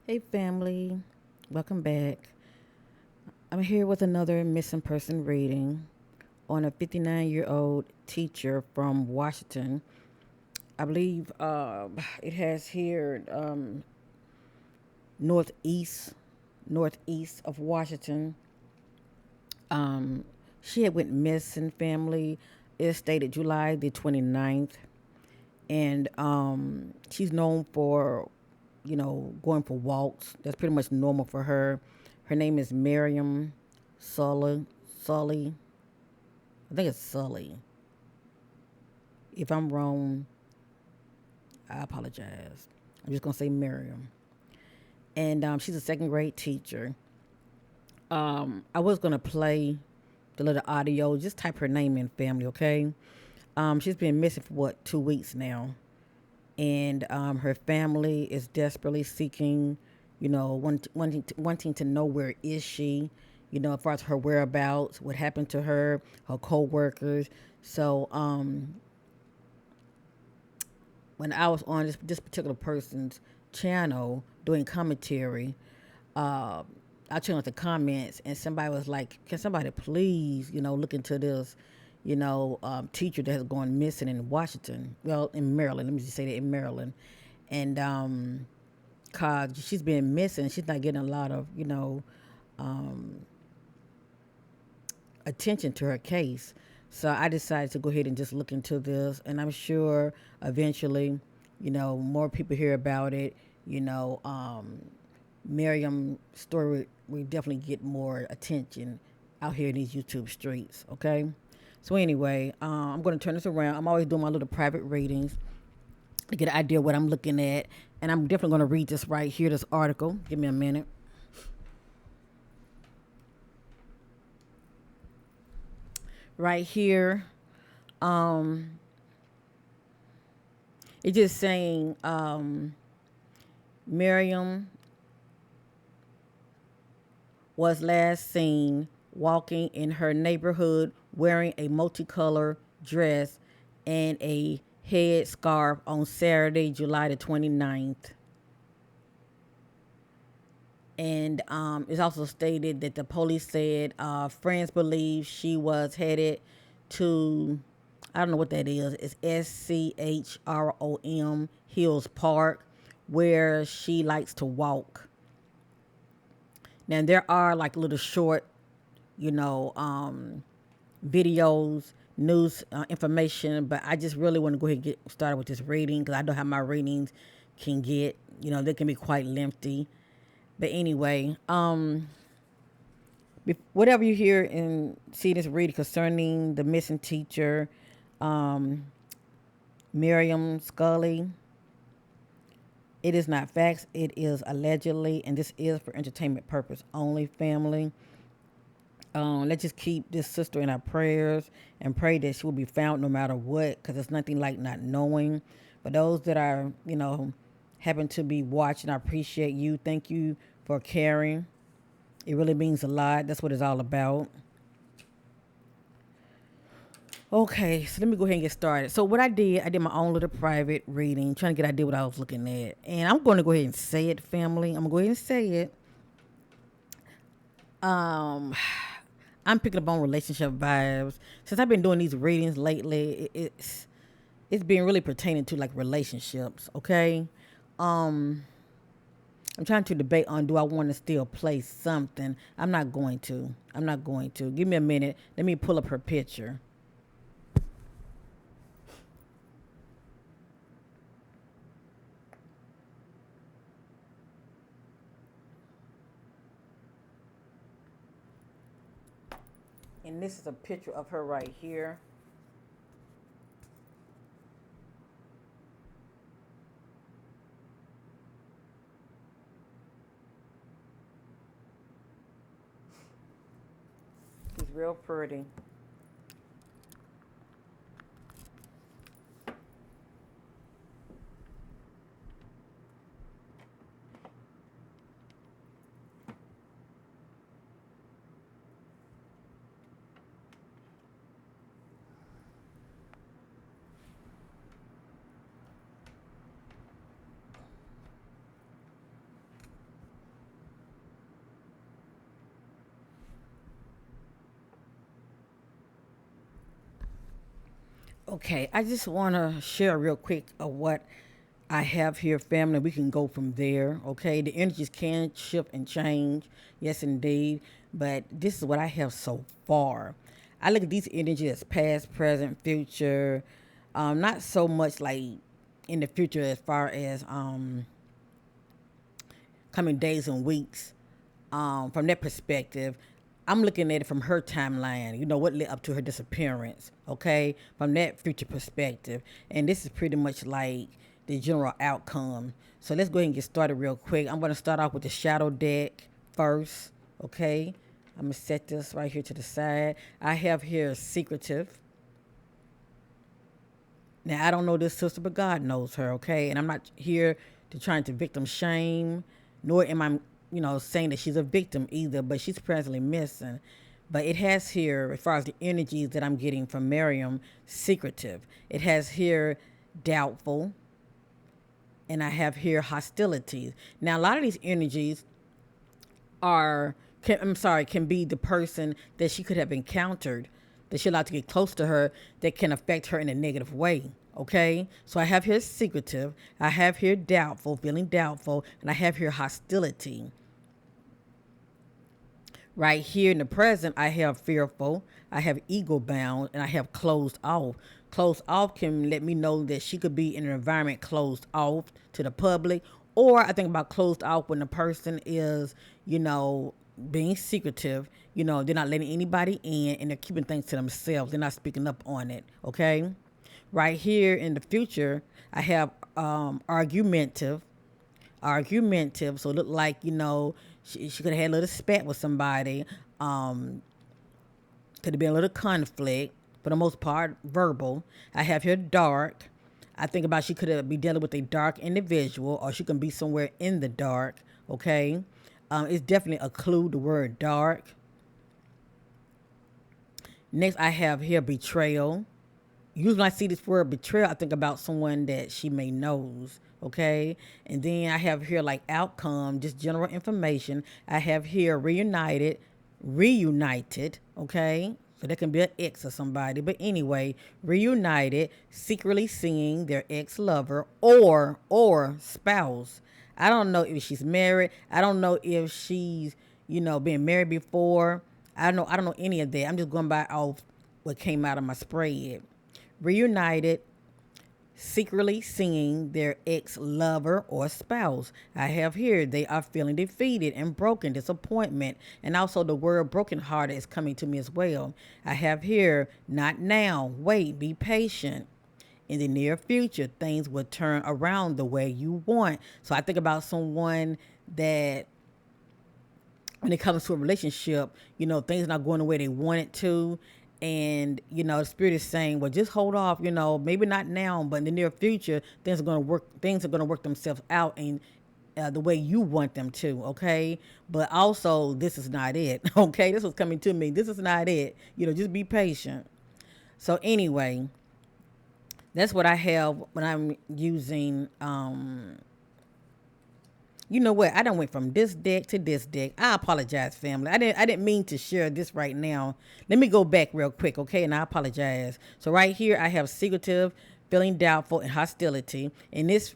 Hey, family. Welcome back. I'm here with another missing person reading on a 59-year-old teacher from Washington. I believe it has here northeast, northeast of Washington. Um, she had went missing, family. It stated July the 29th. And she's known for, going for walks. That's pretty much normal for her. Her name is Mariame Sylla. Sully. I think it's Sully. If I'm wrong, I apologize. I'm just gonna say Miriam. And she's a second grade teacher. I was gonna play the little audio. Just type her name in, family. Okay. She's been missing for what 2 weeks now, and her family is desperately seeking, wanting to know where is she, as far as her whereabouts, what happened to her co-workers. So when I was on this particular person's channel doing commentary, uh, I checked out the comments and somebody was like, "Can somebody please, look into this, teacher that has gone missing in Washington? Well, in Maryland. Let me just say that in Maryland, and cause she's been missing. She's not getting a lot of, attention to her case. So I decided to go ahead and just look into this, and I'm sure eventually, more people hear about it. Miriam's story will definitely get more attention out here in these YouTube streets. Okay. So anyway, I'm going to turn this around. I'm always doing my little private readings to get an idea of what I'm looking at, and I'm definitely going to read this right here. This article. Give me a minute. Right here, it's just saying Miriam was last seen walking in her neighborhood wearing a multicolor dress and a head scarf on Saturday, July the 29th. And it's also stated that the police said friends believe she was headed to, I don't know what that is. It's SCHROM Hills Park, where she likes to walk. Now there are like little short, you know, videos, news information, but I just really want to go ahead and get started with this reading because I know how my readings can get. They can be quite lengthy. But anyway, whatever you hear and see this reading concerning the missing teacher, um, Miriam Scully, it is not facts. It is allegedly, and this is for entertainment purpose only. Family, let's just keep this sister in our prayers and pray that she will be found no matter what, because it's nothing like not knowing. For those that are, happen to be watching, I appreciate you. Thank you for caring. It really means a lot. That's what it's all about. Okay, so let me go ahead and get started. So what I did my own little private reading, trying to get an idea what I was looking at. And I'm going to go ahead and say it, family. I'm going to go ahead and say it. Um, I'm picking up on relationship vibes. Since I've been doing these readings lately, it's been really pertaining to like relationships, okay? Um, I'm trying to debate on do I want to still play something. I'm not going to. I'm not going to. Give me a minute. Let me pull up her picture. And this is a picture of her right here. She's real pretty. Okay, I just want to share real quick of what I have here, family. We can go from there. Okay, the energies can shift and change. Yes, indeed. But this is what I have so far. I look at these energies as past, present, future. Not so much like in the future as far as coming days and weeks. From that perspective, I'm looking at it from her timeline, what led up to her disappearance, okay, from that future perspective. And this is pretty much like the general outcome. So let's go ahead and get started real quick. I'm going to start off with the shadow deck first, okay. I'm going to set this right here to the side. I have here secretive. Now, I don't know this sister, but God knows her, okay? And I'm not here to trying to victim shame, nor am I, saying that she's a victim either, but she's presently missing. But it has here, as far as the energies that I'm getting from Mariame, secretive. It has here doubtful, and I have here hostilities. Now, a lot of these energies can be the person that she could have encountered, that she allowed to get close to her, that can affect her in a negative way. Okay, so I have here secretive, I have here doubtful, feeling doubtful, and I have here hostility. Right here in the present, I have fearful, I have ego bound, and I have closed off. Closed off can let me know that she could be in an environment closed off to the public, or I think about closed off when the person is, being secretive. They're not letting anybody in, and they're keeping things to themselves. They're not speaking up on it. Okay. Right here in the future, I have argumentative. Argumentative, so it looked like, she could have had a little spat with somebody. Could have been a little conflict, for the most part, verbal. I have here dark. I think about she could be dealing with a dark individual, or she can be somewhere in the dark, okay? It's definitely a clue, the word dark. Next, I have here betrayal. Usually when I see this word betrayal, I think about someone that she may knows, okay? And then I have here like outcome, just general information. I have here reunited, okay? So that can be an ex or somebody. But anyway, reunited, secretly seeing their ex-lover or spouse. I don't know if she's married. I don't know if she's, been married before. I don't know any of that. I'm just going by off what came out of my spread. Reunited, secretly seeing their ex-lover or spouse. I have here, they are feeling defeated and broken, disappointment. And also the word brokenhearted is coming to me as well. I have here, not now, wait, be patient. In the near future, things will turn around the way you want. So I think about someone that, when it comes to a relationship, things not going the way they want it to. And, the spirit is saying, well, just hold off, maybe not now, but in the near future, things are going to work themselves out in the way you want them to. Okay. But also, this is not it. Okay. This was coming to me. This is not it. Just be patient. So anyway, that's what I have when I'm using, you know what? I done went from this deck to this deck. I apologize, family. I didn't mean to share this right now. Let me go back real quick, okay? And I apologize. So right here, I have secretive, feeling doubtful, and hostility. In this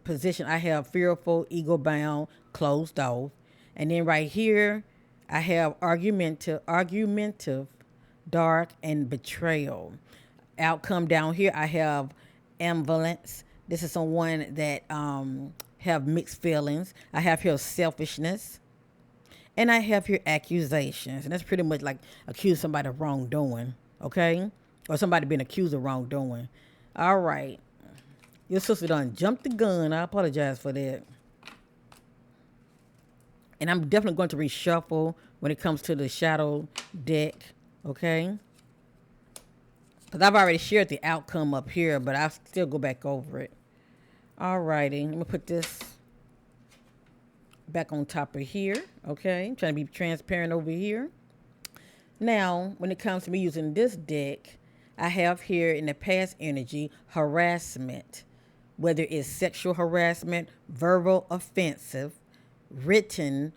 position, I have fearful, ego bound, closed off. And then right here, I have argumentative, dark, and betrayal. Outcome down here, I have ambivalence. This is someone that have mixed feelings. I have here selfishness, and I have here accusations, and that's pretty much like accuse somebody of wrongdoing, okay, or somebody being accused of wrongdoing. All right, your sister done jumped the gun. I apologize for that, and I'm definitely going to reshuffle when it comes to the shadow deck, okay, because I've already shared the outcome up here, but I'll still go back over it. Alrighty, let me put this back on top of here, okay? I'm trying to be transparent over here. Now, when it comes to me using this deck, I have here in the past energy, harassment, whether it's sexual harassment, verbal offensive, written,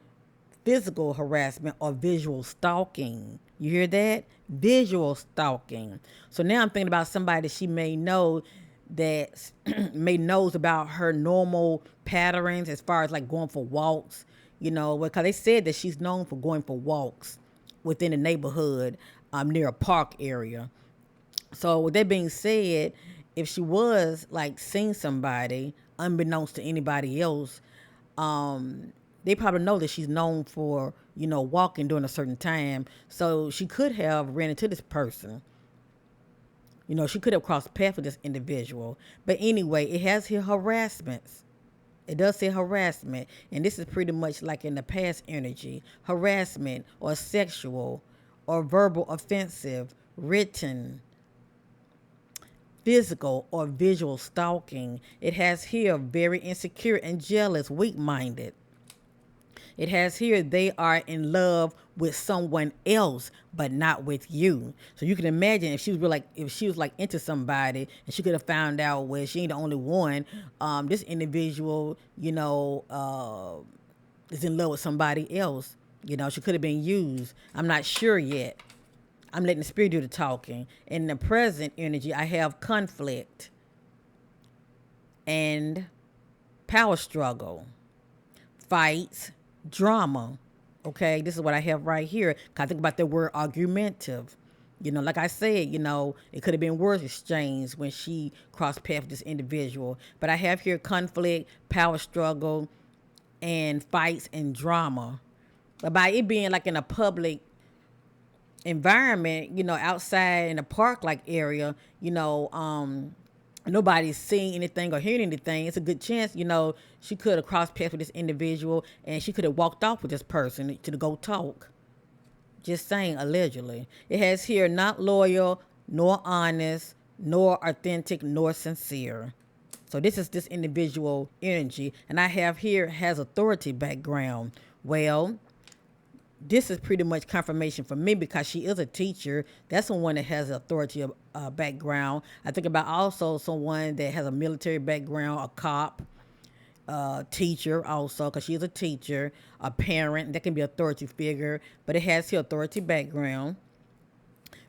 physical harassment or visual stalking. You hear that? Visual stalking. So now I'm thinking about somebody that she may know that may knows about her normal patterns as far as like going for walks, because they said that she's known for going for walks within the neighborhood near a park area. So with that being said, if she was like seeing somebody unbeknownst to anybody else, they probably know that she's known for, walking during a certain time. So she could have ran into this person. She could have crossed paths with this individual. But anyway, it has here harassments. It does say harassment. And this is pretty much like in the past energy. Harassment or sexual or verbal offensive, written, physical or visual stalking. It has here very insecure and jealous, weak-minded. It has here they are in love with someone else, but not with you. So you can imagine if she was like into somebody and she could have found out where she ain't the only one. This individual, is in love with somebody else. She could have been used. I'm not sure yet. I'm letting the spirit do the talking. In the present energy, I have conflict and power struggle, fights, drama. Okay, this is what I have right here. I think about the word argumentative. Like I said, it could have been words exchanged when she crossed paths with this individual. But I have here conflict, power struggle, and fights and drama. But by it being like in a public environment, outside in a park like area, nobody's seeing anything or hearing anything, it's a good chance, she could have crossed paths with this individual and she could have walked off with this person to go talk. Just saying, allegedly. It has here not loyal, nor honest, nor authentic, nor sincere. So this is this individual energy. And I have here has authority background. Well, this is pretty much confirmation for me because she is a teacher. That's someone that has authority background. I think about also someone that has a military background, a cop, teacher also, because she is a teacher, a parent. That can be authority figure, but it has here authority background.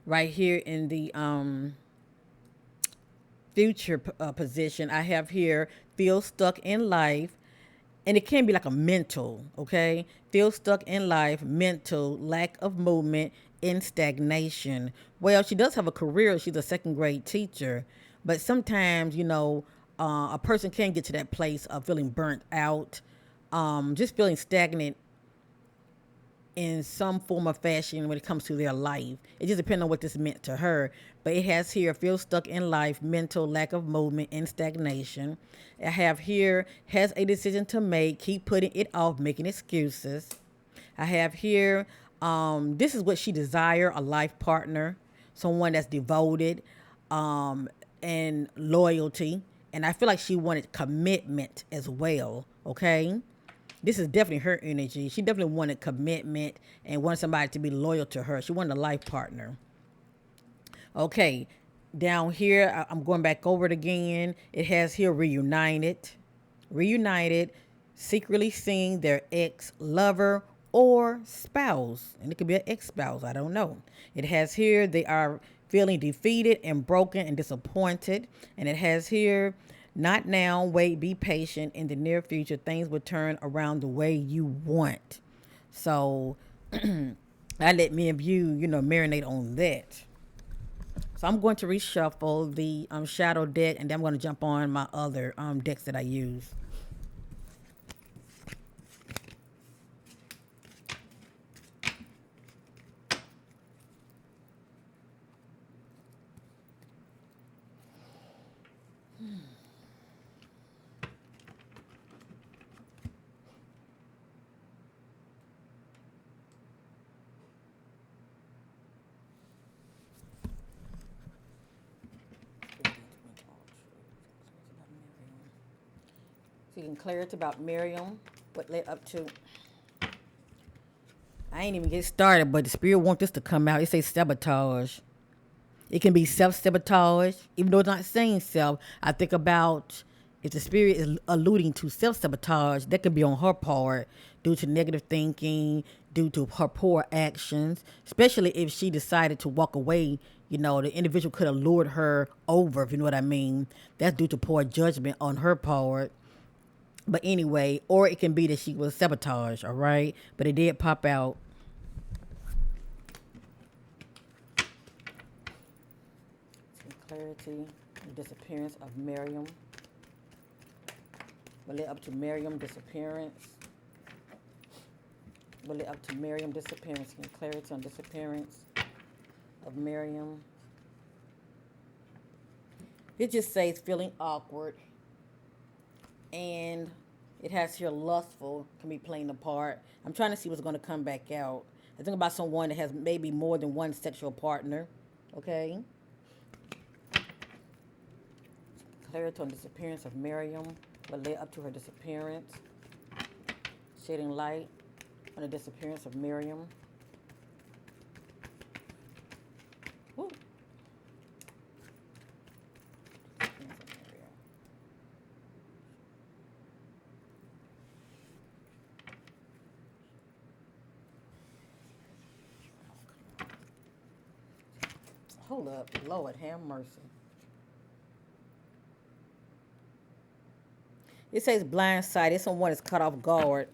Right here in the future position, I have here feel stuck in life. And it can be like a mental, okay? Feel stuck in life, mental, lack of movement, in stagnation. Well, she does have a career. She's a second grade teacher. But sometimes, a person can get to that place of feeling burnt out, just feeling stagnant in some form of fashion when it comes to their life. It just depends on what this meant to her. But it has here, feel stuck in life, mental, lack of movement, in stagnation. I have here, has a decision to make, keep putting it off, making excuses. I have here, this is what she desire, a life partner, someone that's devoted, and loyalty. And I feel like she wanted commitment as well, okay? This is definitely her energy. She definitely wanted commitment and wanted somebody to be loyal to her. She wanted a life partner. Okay, down here, I'm going back over it again. It has here reunited, secretly seeing their ex-lover or spouse. And it could be an ex-spouse, I don't know. It has here, they are feeling defeated and broken and disappointed. And it has here, not now, wait, be patient. In the near future, things will turn around the way you want. So I let me and you, marinate on that. So I'm going to reshuffle the shadow deck, and then I'm going to jump on my other decks that I use. Seeking clarity about Mariame, what led up to. I ain't even get started, but the spirit wants this to come out. It says sabotage. It can be self-sabotage, even though it's not saying self. I think about if the spirit is alluding to self-sabotage, that could be on her part due to negative thinking, due to her poor actions, especially if she decided to walk away. The individual could have lured her over, if you know what I mean. That's due to poor judgment on her part. But anyway, or it can be that she was sabotaged, all right? But it did pop out. Some clarity, the disappearance of Mariam. Will it up to Mariam disappearance? Will it up to Mariam disappearance? Some clarity on disappearance of Mariam. It just says feeling awkward. And it has here lustful can be playing a part. I'm trying to see what's going to come back out. I think about someone that has maybe more than one sexual partner. Okay. Clarity on disappearance of Mariam will lay up to her disappearance. Shedding light on the disappearance of Mariam. Woo. Hold up. Lord, have mercy. It says blindsided. Someone is caught off guard.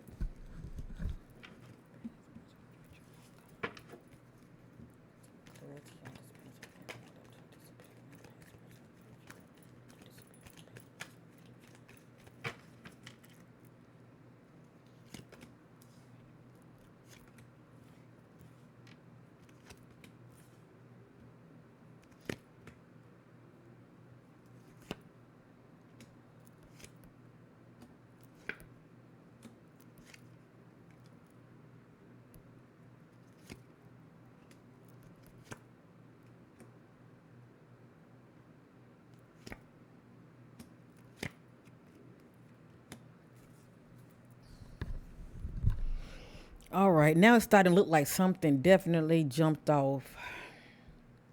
All right, now it's starting to look like something definitely jumped off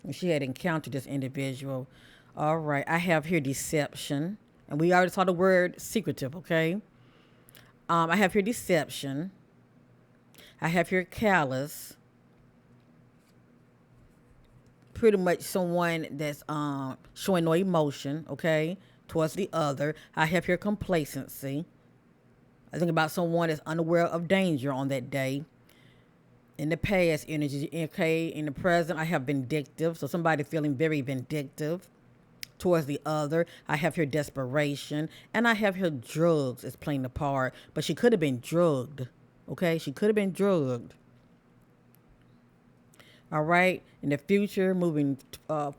when she had encountered this individual. All right, I have here deception, and we already saw the word secretive, okay? I have here deception. I have here callous. Pretty much someone that's showing no emotion, okay, towards the other. I have here complacency. I think about someone that's unaware of danger on that day. In the past energy, okay, in the present, I have vindictive. So somebody feeling very vindictive towards the other. I have here desperation. And I have here drugs is playing the part. But she could have been drugged. Okay, she could have been drugged. All right. In the future, moving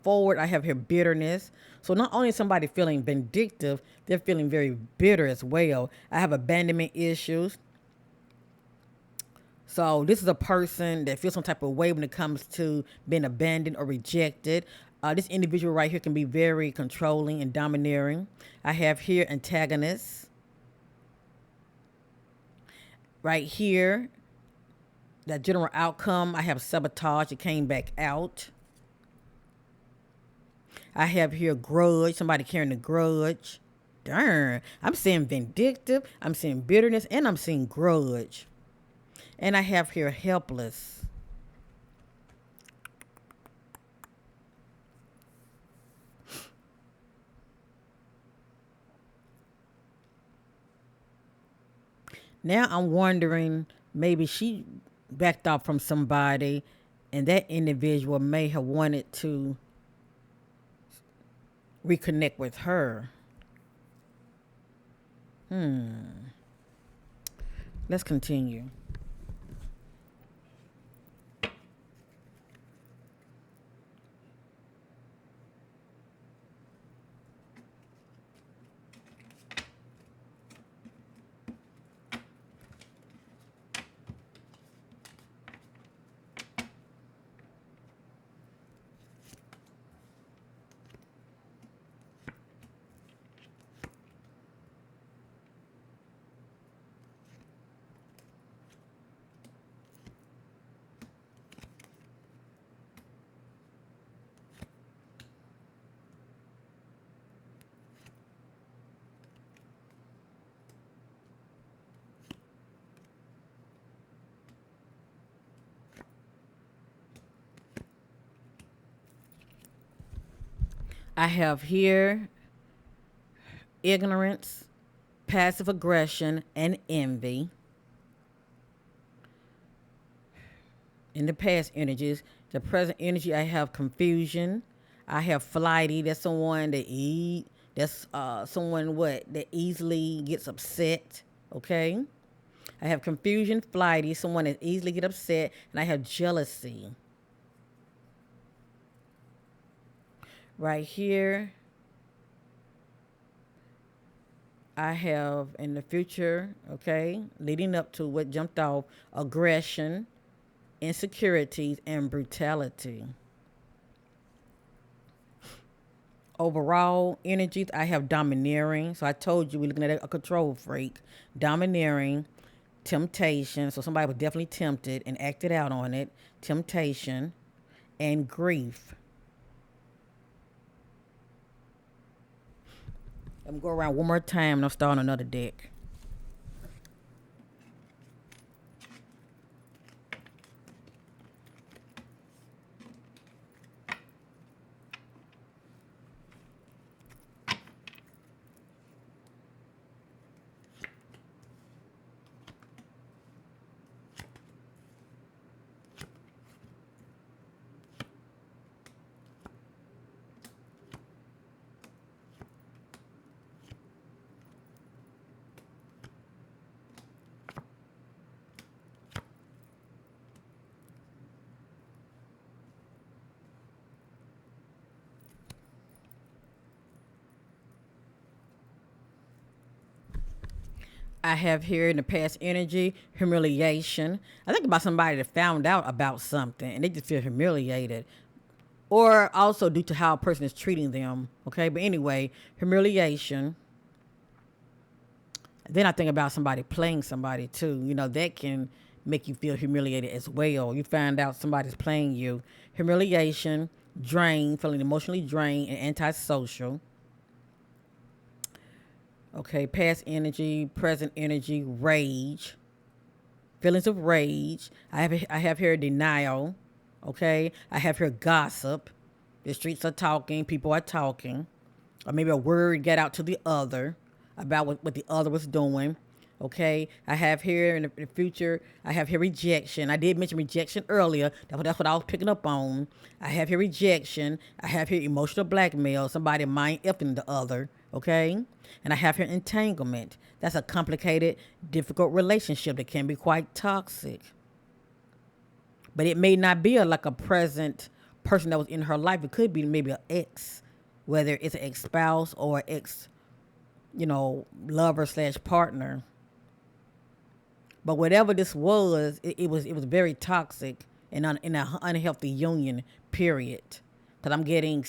forward, I have here bitterness. So not only is somebody feeling vindictive, they're feeling very bitter as well. I have abandonment issues. So this is a person that feels some type of way when it comes to being abandoned or rejected. This individual right here can be very controlling and domineering. I have here antagonists. Right here, that general outcome, I have sabotage. It came back out. I have here grudge. Somebody carrying a grudge. Darn. I'm seeing vindictive. I'm seeing bitterness. And I'm seeing grudge. And I have here helpless. Now I'm wondering, maybe she backed off from somebody and that individual may have wanted to reconnect with her. Let's continue. I have here ignorance, passive aggression, and envy. In the past energies, the present energy, I have confusion. I have flighty. That's someone that That's someone that easily gets upset. Okay. I have confusion, flighty, someone that easily get upset, and I have jealousy. Right here, I have in the future, okay, leading up to what jumped off, aggression, insecurities, and brutality. Overall energies, I have domineering. So I told you we're looking at a control freak. Domineering, temptation. So somebody was definitely tempted and acted out on it. Temptation and grief. I'm going to go around one more time and I'll start on another deck. I have here in the past energy, humiliation. I think about somebody that found out about something and they just feel humiliated. Or also due to how a person is treating them. Okay, but anyway, humiliation. Then I think about somebody playing somebody too. That can make you feel humiliated as well. You find out somebody's playing you. Humiliation, drain, feeling emotionally drained and antisocial. Okay, past energy, present energy, rage, feelings of rage. I have here denial. Okay, I have here gossip. The streets are talking, people are talking, or maybe a word get out to the other about what the other was doing. Okay, I have here in the future, I have here rejection. I did mention rejection earlier. That's what I was picking up on. I have here rejection. I have here emotional blackmail, somebody mind effing the other. Okay, and I have here entanglement. That's a complicated, difficult relationship that can be quite toxic. But it may not be like a present person that was in her life. It could be maybe an ex, whether it's an ex spouse or ex, lover slash partner. But whatever this was, it was very toxic and in an unhealthy union. Period. Because I'm getting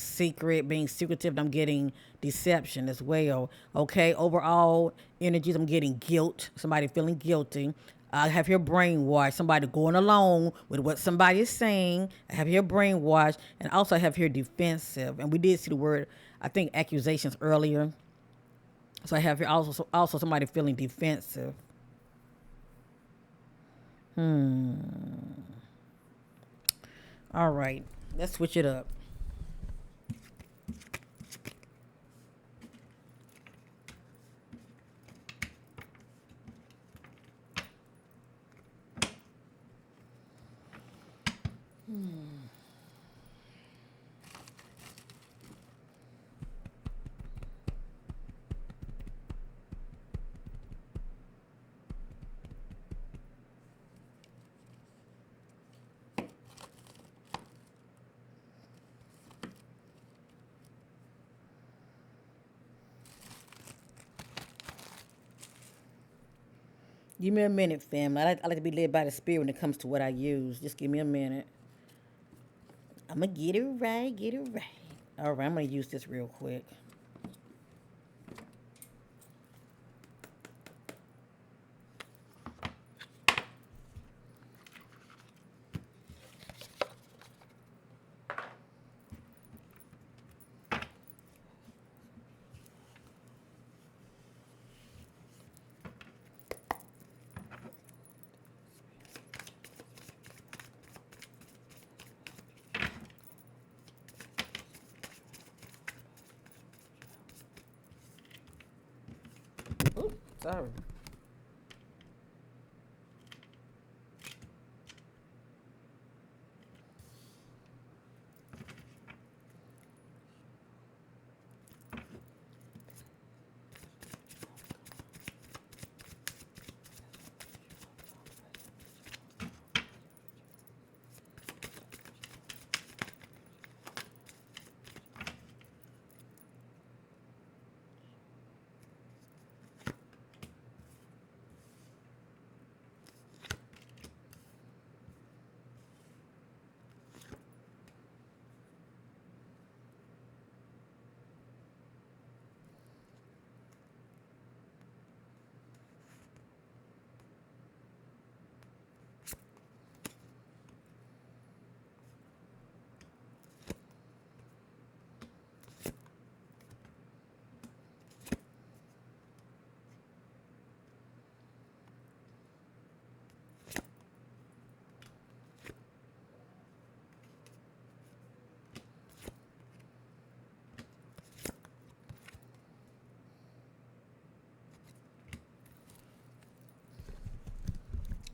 being secretive. I'm getting deception as well. Okay. Overall energies. I'm getting guilt. Somebody feeling guilty. I have here brainwash. Somebody going along with what somebody is saying. I have here brainwash, and also I have here defensive. And we did see the word, I think, accusations earlier. So I have here also somebody feeling defensive. All right, let's switch it up. Give me a minute, family. I like to be led by the spirit when it comes to what I use. Just give me a minute. I'm going to get it right, get it right. All right, I'm going to use this real quick. Sorry.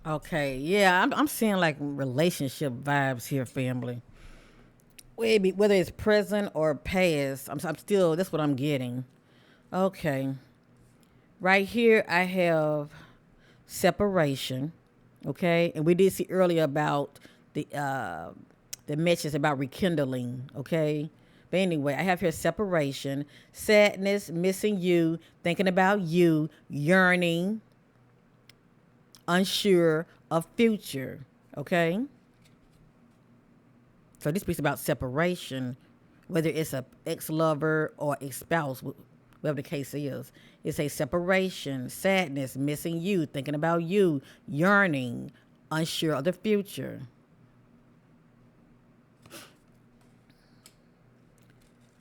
Okay, yeah, I'm seeing like relationship vibes here, family. Maybe whether it's present or past, I'm still, that's what I'm getting. Okay, right here I have separation. Okay, and we did see earlier about the message about rekindling. Okay, but anyway, I have here separation, sadness, missing you, thinking about you, yearning, unsure of future. Okay, so this speaks about separation, whether it's a ex-lover or ex-spouse, whatever the case is. It's a separation, sadness, missing you, thinking about you, yearning, unsure of the future.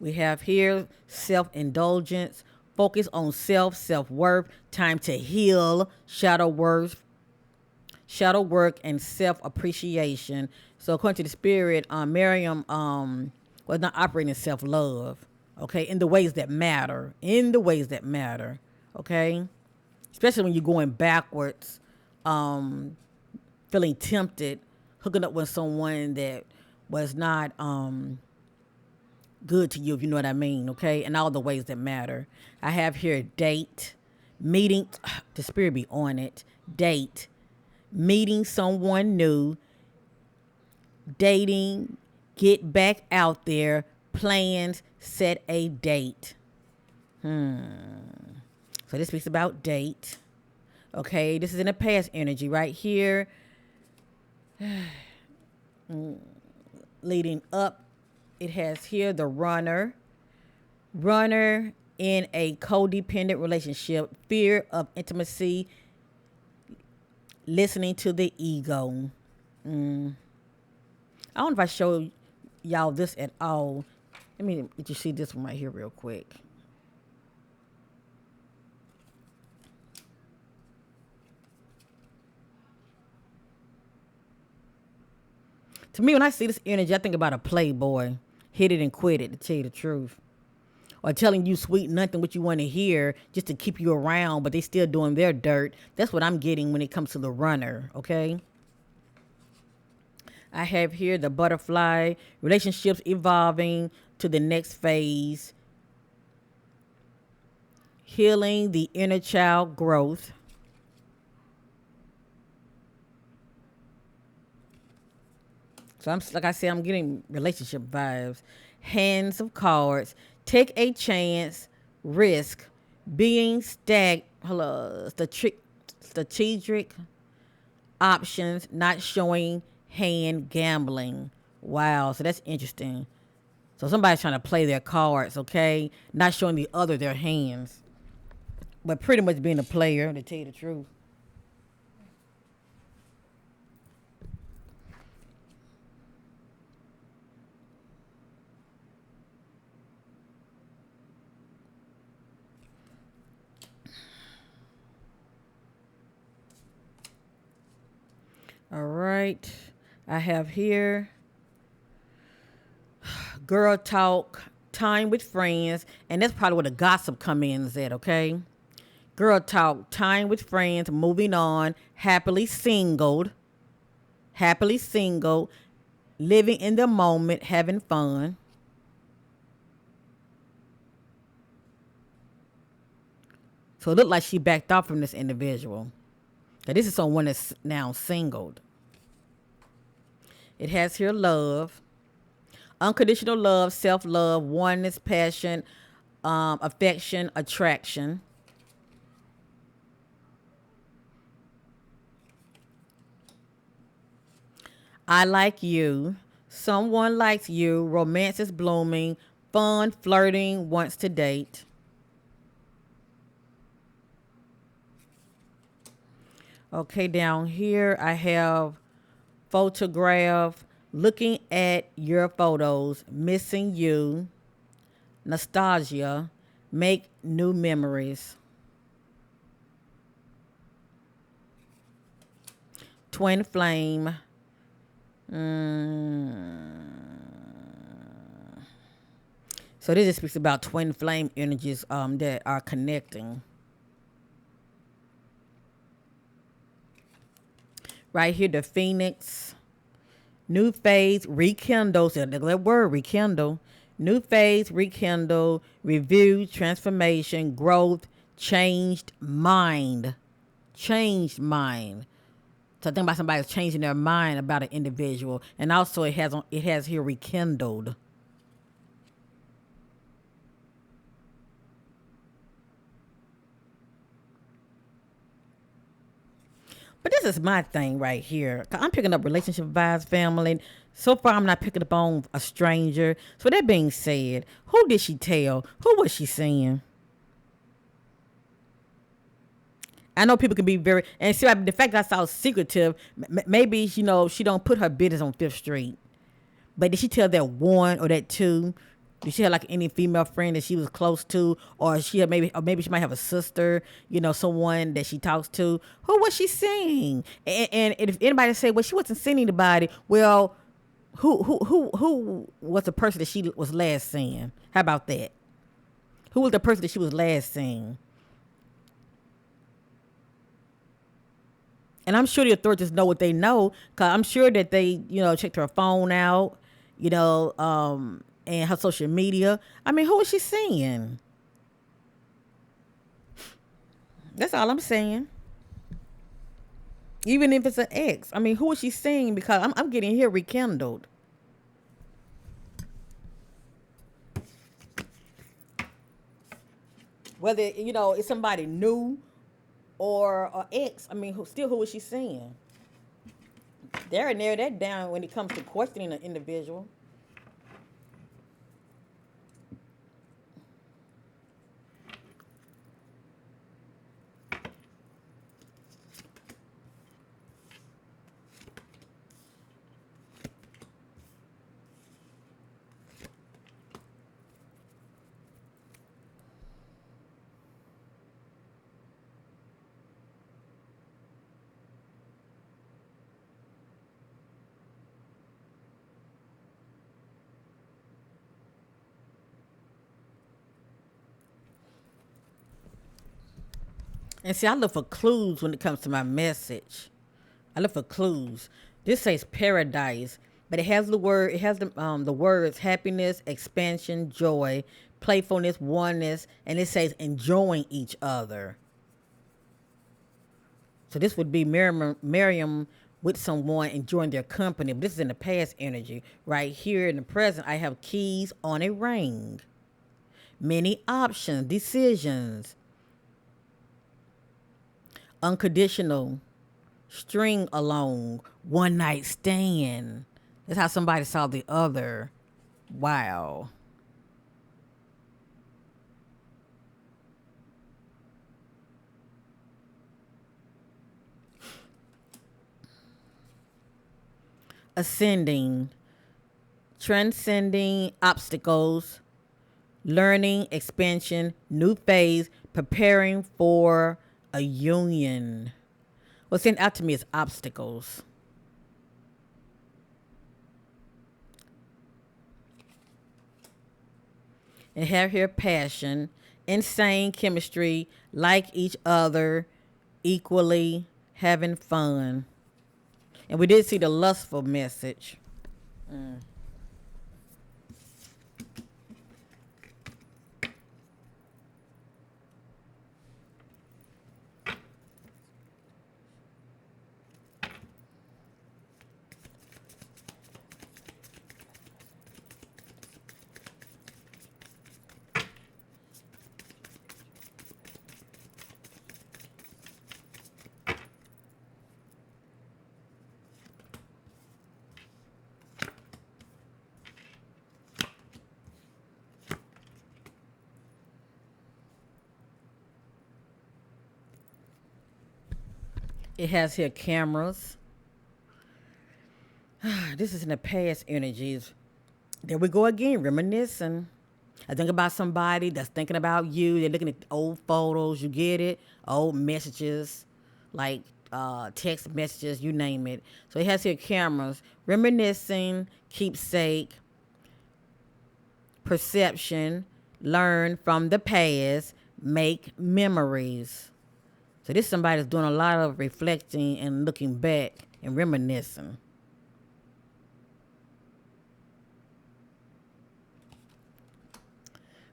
We have here self-indulgence, focus on self-worth, time to heal, shadow work, and self-appreciation. So according to the spirit, Miriam was not operating in self-love, okay, in the ways that matter, okay, especially when you're going backwards, feeling tempted, hooking up with someone that was not good to you, if you know what I mean, okay, and all the ways that matter. I have here date, meeting, the spirit be on it, date, meeting someone new, dating, get back out there, plans, set a date. So this speaks about date. Okay, this is in the past energy right here. Leading up, it has here the runner in a codependent relationship, fear of intimacy, listening to the ego. I don't know if I show y'all this at all. Let me let you see this one right here real quick. To me, when I see this energy, I think about a playboy. Hit it and quit it, to tell you the truth. Or telling you sweet nothing what you want to hear just to keep you around, but they still doing their dirt. That's what I'm getting when it comes to the runner, okay? I have here the butterfly, relationships evolving to the next phase, healing the inner child growth. So I'm like I said, I'm getting relationship vibes. Hands of cards. Take a chance. Risk. Being strategic options. Not showing hand gambling. Wow. So that's interesting. So somebody's trying to play their cards, okay? Not showing the other their hands. But pretty much being a player, to tell you the truth. All right. I have here girl talk, time with friends, and that's probably where the gossip come in is at, okay? Girl talk, time with friends, moving on, happily single, living in the moment, having fun. So it looked like she backed off from this individual. Now, this is someone that's now singled. It has here love, unconditional love, self love, oneness, passion, affection, attraction. I like you. Someone likes you. Romance is blooming. Fun, flirting, wants to date. Okay, down here I have photograph, looking at your photos, missing you, nostalgia, make new memories. Twin flame. So this just speaks about twin flame energies that are connecting. Right here, the phoenix. New phase, rekindle. So that word, rekindle. New phase, rekindle, review, transformation, growth, changed mind. Changed mind. So think about somebody's changing their mind about an individual. And also it has here rekindled. But this is my thing right here. 'Cause I'm picking up relationship vibes, family. So far, I'm not picking up on a stranger. So that being said, who did she tell? Who was she seeing? I know people can be very, and see, the fact that I saw secretive, maybe, she don't put her business on Fifth Street. But did she tell that one or that two? Did she have like any female friend that she was close to, or maybe she might have a sister, someone that she talks to? Who was she seeing? And if anybody say, well, she wasn't seeing anybody, well, who was the person that she was last seeing? How about that? Who was the person that she was last seeing? And I'm sure the authorities know what they know, because I'm sure that they, checked her phone out, and her social media. I mean, who is she seeing? That's all I'm saying. Even if it's an ex. I mean, who is she seeing? Because I'm getting here rekindled. Whether, it's somebody new or an ex. I mean, who is she seeing? They're narrow that down when it comes to questioning an individual. And see, I look for clues when it comes to my message. I look for clues. This says paradise, but it has the words happiness, expansion, joy, playfulness, oneness, and it says enjoying each other. So this would be Mariam with someone enjoying their company. But this is in the past energy. Right here in the present, I have keys on a ring. Many options, decisions, unconditional, string along, one night stand. That's how somebody saw the other. Wow. Ascending, transcending obstacles, learning, expansion, new phase, preparing for a union. What's sent out to me is obstacles. and have here passion, insane chemistry, like each other, equally having fun. And we did see the lustful message. It has here cameras. This is in the past energies. There we go again, reminiscing. I think about somebody that's thinking about you. They're looking at old photos. You get it? Old messages, like text messages, you name it. So it has here cameras, reminiscing, keepsake, perception, learn from the past, make memories. So this somebody that's doing a lot of reflecting and looking back and reminiscing.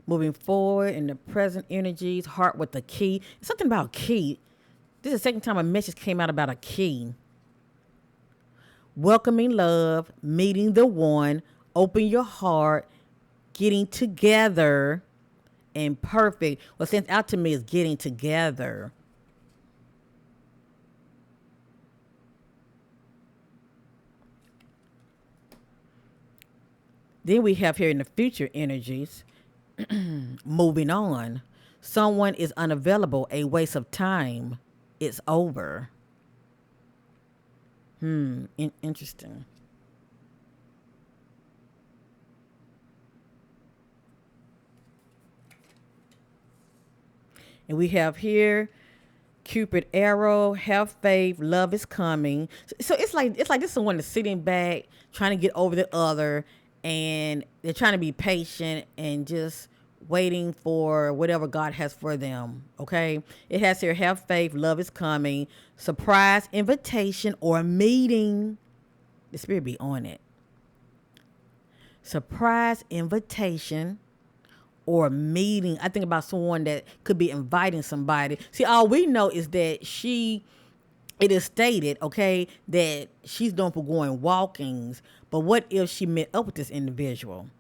Moving forward in the present energies, heart with the key. Something about key. This is the second time a message came out about a key. Welcoming love, meeting the one, open your heart, getting together, and perfect. What stands out to me is getting together. Then we have here in the future energies, moving on. Someone is unavailable, a waste of time. It's over. Interesting. And we have here Cupid arrow, have faith, love is coming. So it's like this is one that's sitting back, trying to get over the other, and they're trying to be patient and just waiting for whatever God has for them. Okay. It has here have faith, love is coming, surprise invitation or meeting. The spirit be on it. Surprise invitation or meeting. I think about someone that could be inviting somebody. See, all we know is that it is stated, okay, that she's known for going walkings. But what if she met up with this individual?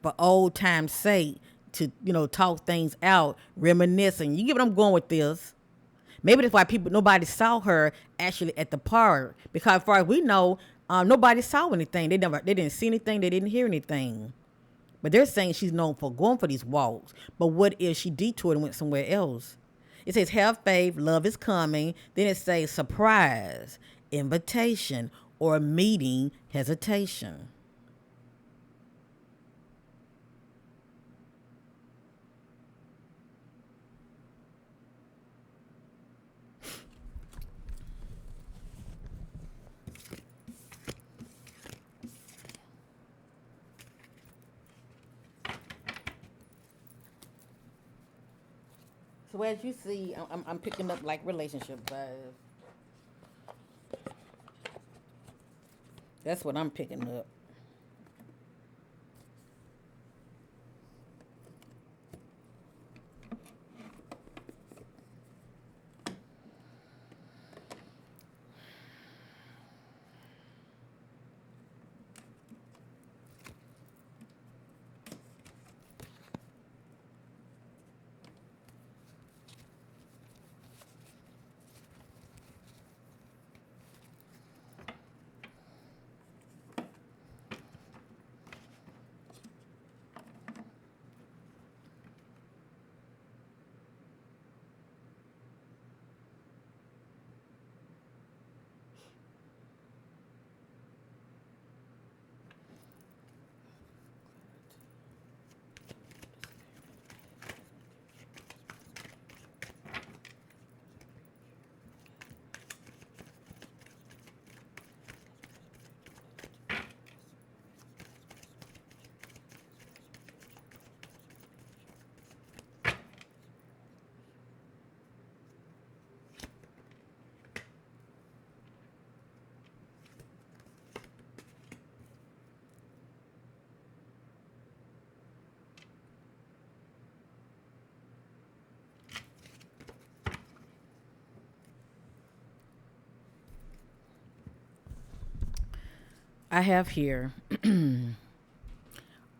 For old time's sake, to, talk things out, reminiscing. You get what I'm going with this? Maybe that's why nobody saw her actually at the park. Because as far as we know, nobody saw anything. They didn't see anything. They didn't hear anything. But they're saying she's known for going for these walks. But what if she detoured and went somewhere else? It says, have faith, love is coming. Then it says, surprise, invitation, or meeting, hesitation. So as you see, I'm picking up like relationship vibes. That's what I'm picking up. I have here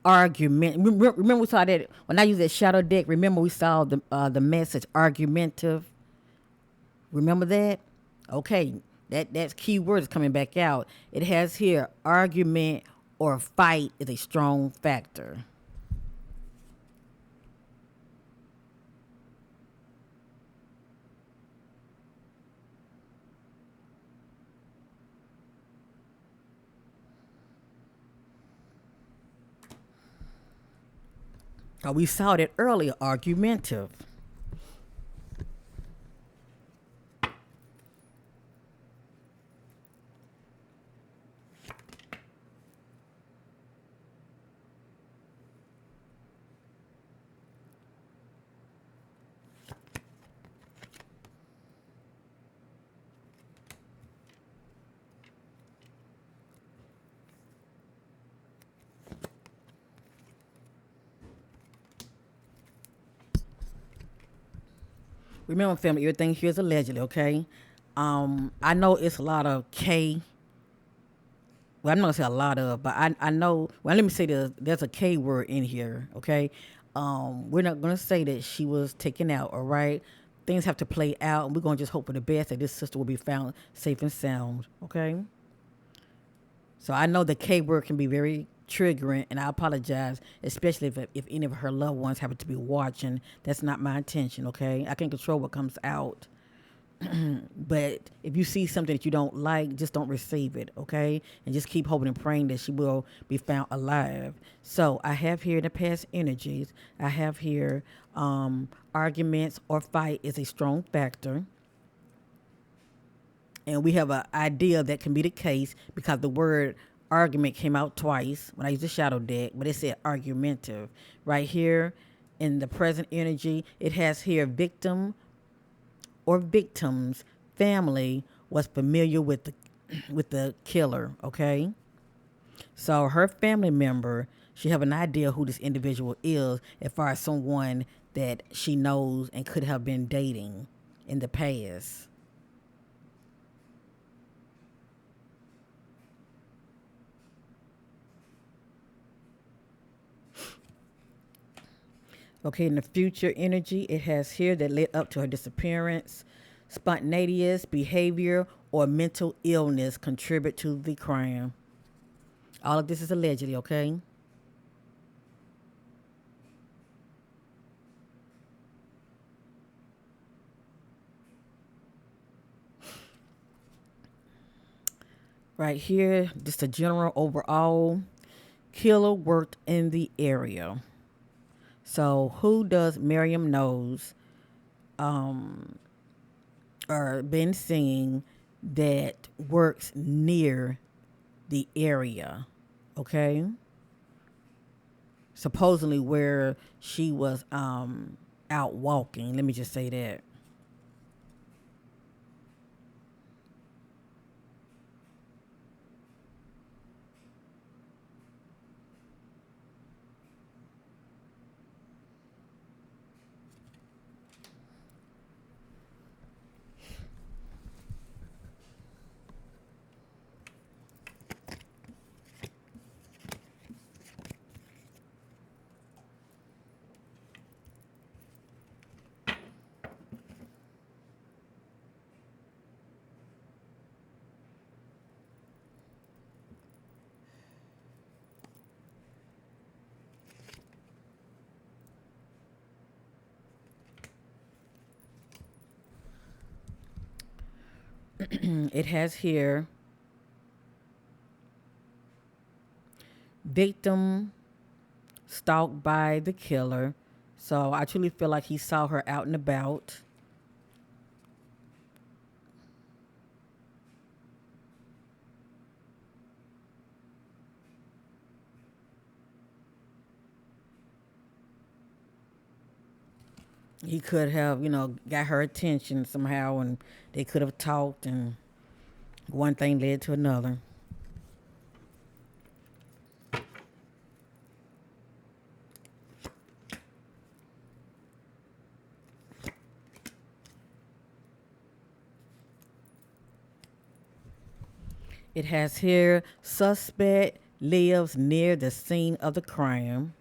argument. Remember we saw that when I used that shadow deck. Remember we saw the message argumentative. Remember that? Okay, that key word is coming back out. It has here argument or fight is a strong factor. We saw that earlier, argumentative. Remember, family, everything here is allegedly, okay? I know it's a lot of K. Well, I'm not gonna say a lot of, but I know. Well, let me say there's a K word in here, okay? We're not gonna say that she was taken out, all right? Things have to play out, and we're gonna just hope for the best that this sister will be found safe and sound, okay? So I know the K word can be very triggering, and I apologize, especially if any of her loved ones happen to be watching. That's not my intention, okay? I can control what comes out. But if you see something that you don't like, just don't receive it, okay? And just keep hoping and praying that she will be found alive. So I have here the past energies. I have here arguments or fight is a strong factor. And we have an idea that can be the case because the word argument came out twice when I used the shadow deck, but it said argumentative. Right here in the present energy, it has here victim or victims family was familiar with the killer, okay? So her family member should have an idea who this individual is as far as someone that she knows and could have been dating in the past. Okay, in the future energy, it has here that led up to her disappearance. Spontaneous behavior or mental illness contribute to the crime. All of this is allegedly, okay? Right here, just a general overall. Killer worked in the area. So who does Miriam knows or been seeing that works near the area? Okay. Supposedly where she was out walking. Let me just say that. It has here victim stalked by the killer. So I truly feel like he saw her out and about. He could have, got her attention somehow, and they could have talked, and one thing led to another. It has here suspect lives near the scene of the crime.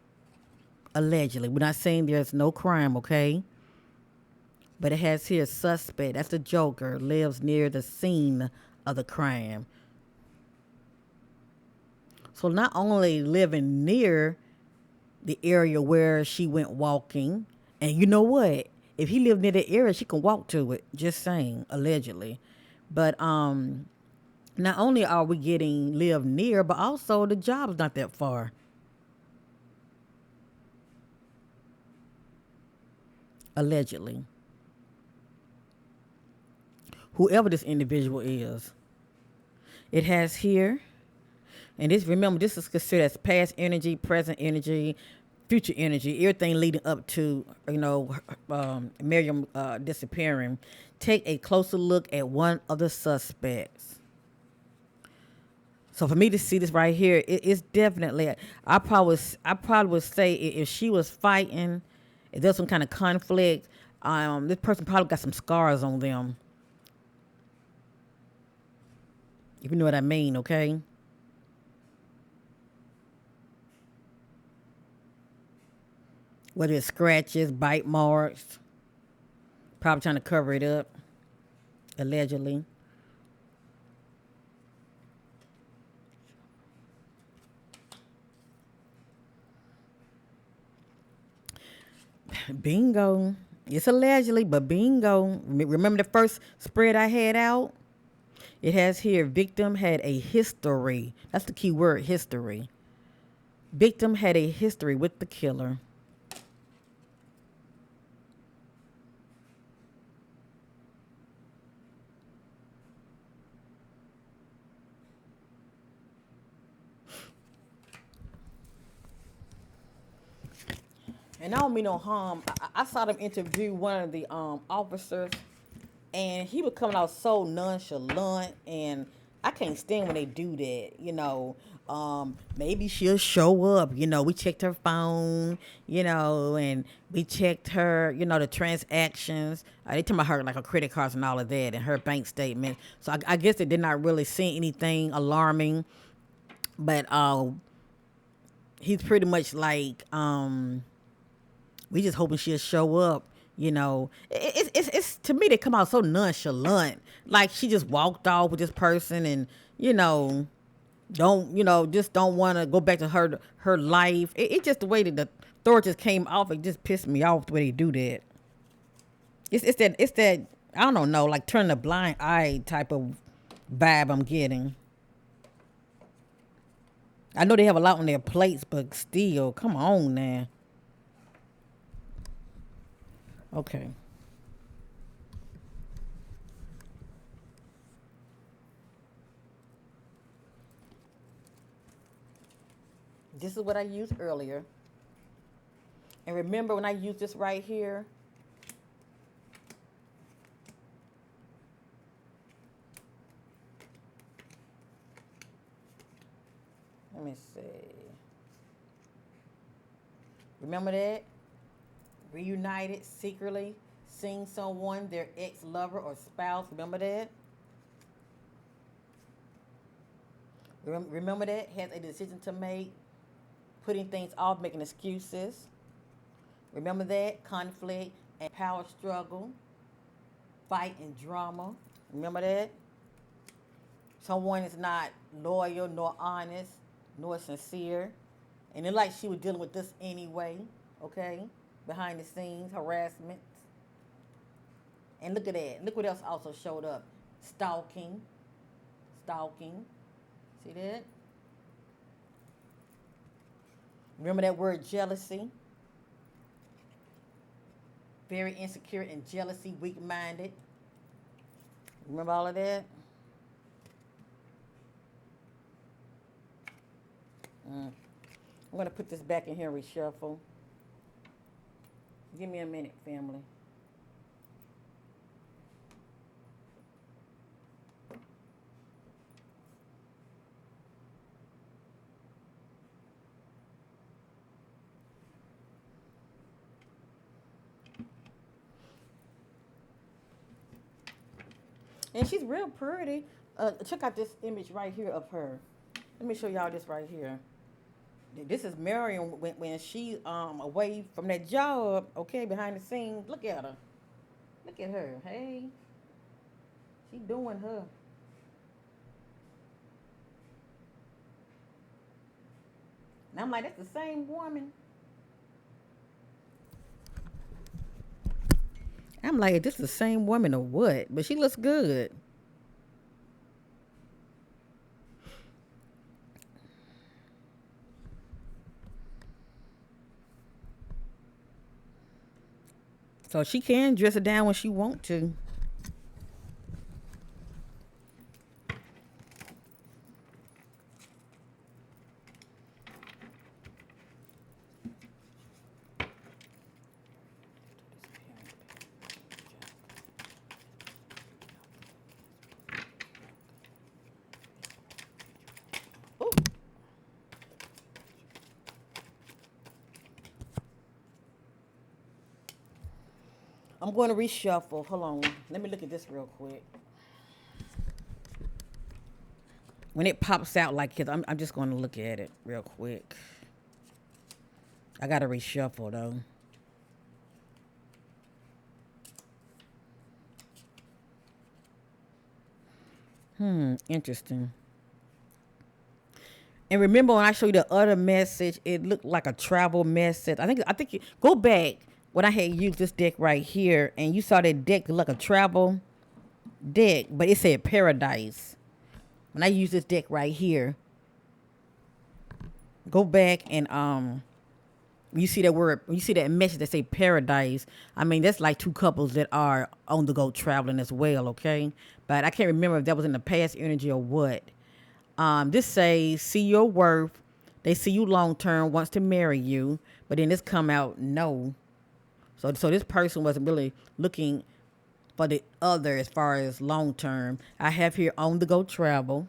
Allegedly. We're not saying there's no crime, okay? But it has here suspect, that's the Joker, lives near the scene of the crime. So not only living near the area where she went walking, and you know what? If he lived near the area, she can walk to it. Just saying, allegedly. But not only are we getting live near, but also the job's not that far. Allegedly. Whoever this individual is. It has here, and this, remember, this is considered as past energy, present energy, future energy, everything leading up to, Mariame disappearing. Take a closer look at one of the suspects. So for me to see this right here, it's definitely. I probably would say if she was fighting, if there's some kind of conflict, this person probably got some scars on them. If you know what I mean, okay? Whether it's scratches, bite marks, probably trying to cover it up, allegedly. Bingo. It's allegedly, but bingo. Remember the first spread I had out? It has here victim had a history. That's the key word, history. Victim had a history with the killer. And I don't mean no harm. I saw them interview one of the officers, and he was coming out so nonchalant, and I can't stand when they do that. Maybe she'll show up. We checked her phone. And we checked her. The transactions. They talking about her like her credit cards and all of that, and her bank statement. So I guess they did not really see anything alarming, but he's pretty much like we just hoping she'll show up. It's to me they come out so nonchalant, like she just walked off with this person, and just don't want to go back to her life. It's just the way that the authorities came off. It just pissed me off the way they do that. It's that I don't know, like turn a blind eye type of vibe I'm getting. I know they have a lot on their plates, but still, come on now. Okay. This is what I used earlier. And remember when I used this right here? Let me see. Remember that? Reunited secretly, seeing someone, their ex-lover or spouse. Remember that? Remember that? Has a decision to make, putting things off, making excuses. Remember that? Conflict and power struggle, fight and drama. Remember that? Someone is not loyal, nor honest, nor sincere. And it like she was dealing with this anyway, okay? Behind the scenes, harassment. And look at that. Look what else also showed up. Stalking. Stalking. See that? Remember that word jealousy? Very insecure and jealousy, weak-minded. Remember all of that? I'm going to put this back in here and reshuffle. Give me a minute, family. And she's real pretty. Check out this image right here of her. Let me show y'all this right here. This is Mariam when she away from that job, okay, behind the scenes. Look at her. Look at her. Hey, she doing her. And I'm like, that's the same woman. I'm like, this is the same woman or what? But she looks good. So she can dress it down when she want to. Ooh. I'm going to reshuffle. Hold on. Let me look at this real quick. When it pops out like this, I'm just going to look at it real quick. I got to reshuffle though. Interesting. And remember when I showed you the other message, it looked like a travel message. I think go back when I had used this deck right here, and you saw that deck look like a travel deck, but it said paradise. When I use this deck right here, go back and you see that word, you see that message that say paradise. I mean, that's like two couples that are on the go traveling as well, okay? But I can't remember if that was in the past energy or what. This says, see your worth. They see you long term, wants to marry you, but then this come out no. So this person wasn't really looking for the other as far as long term. I have here on the go travel.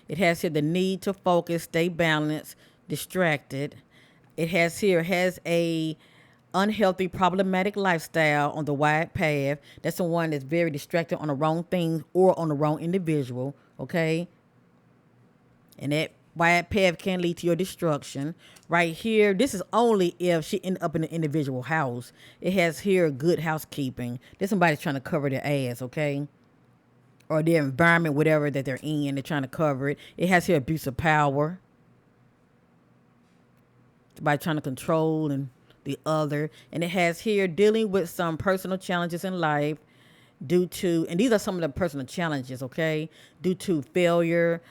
It has here the need to focus, stay balanced, distracted. It has a unhealthy, problematic lifestyle on the wide path. That's the one that's very distracted on the wrong things or on the wrong individual. Okay, and that wide path can lead to your destruction. Right here, this is only if she end up in an individual house. It has here good housekeeping. There's somebody's trying to cover their ass. Okay, or their environment, whatever that they're in, they're trying to cover it. It has here abuse of power by trying to control and the other. And it has here dealing with some personal challenges in life due to, and these are some of the personal challenges, okay, due to failure,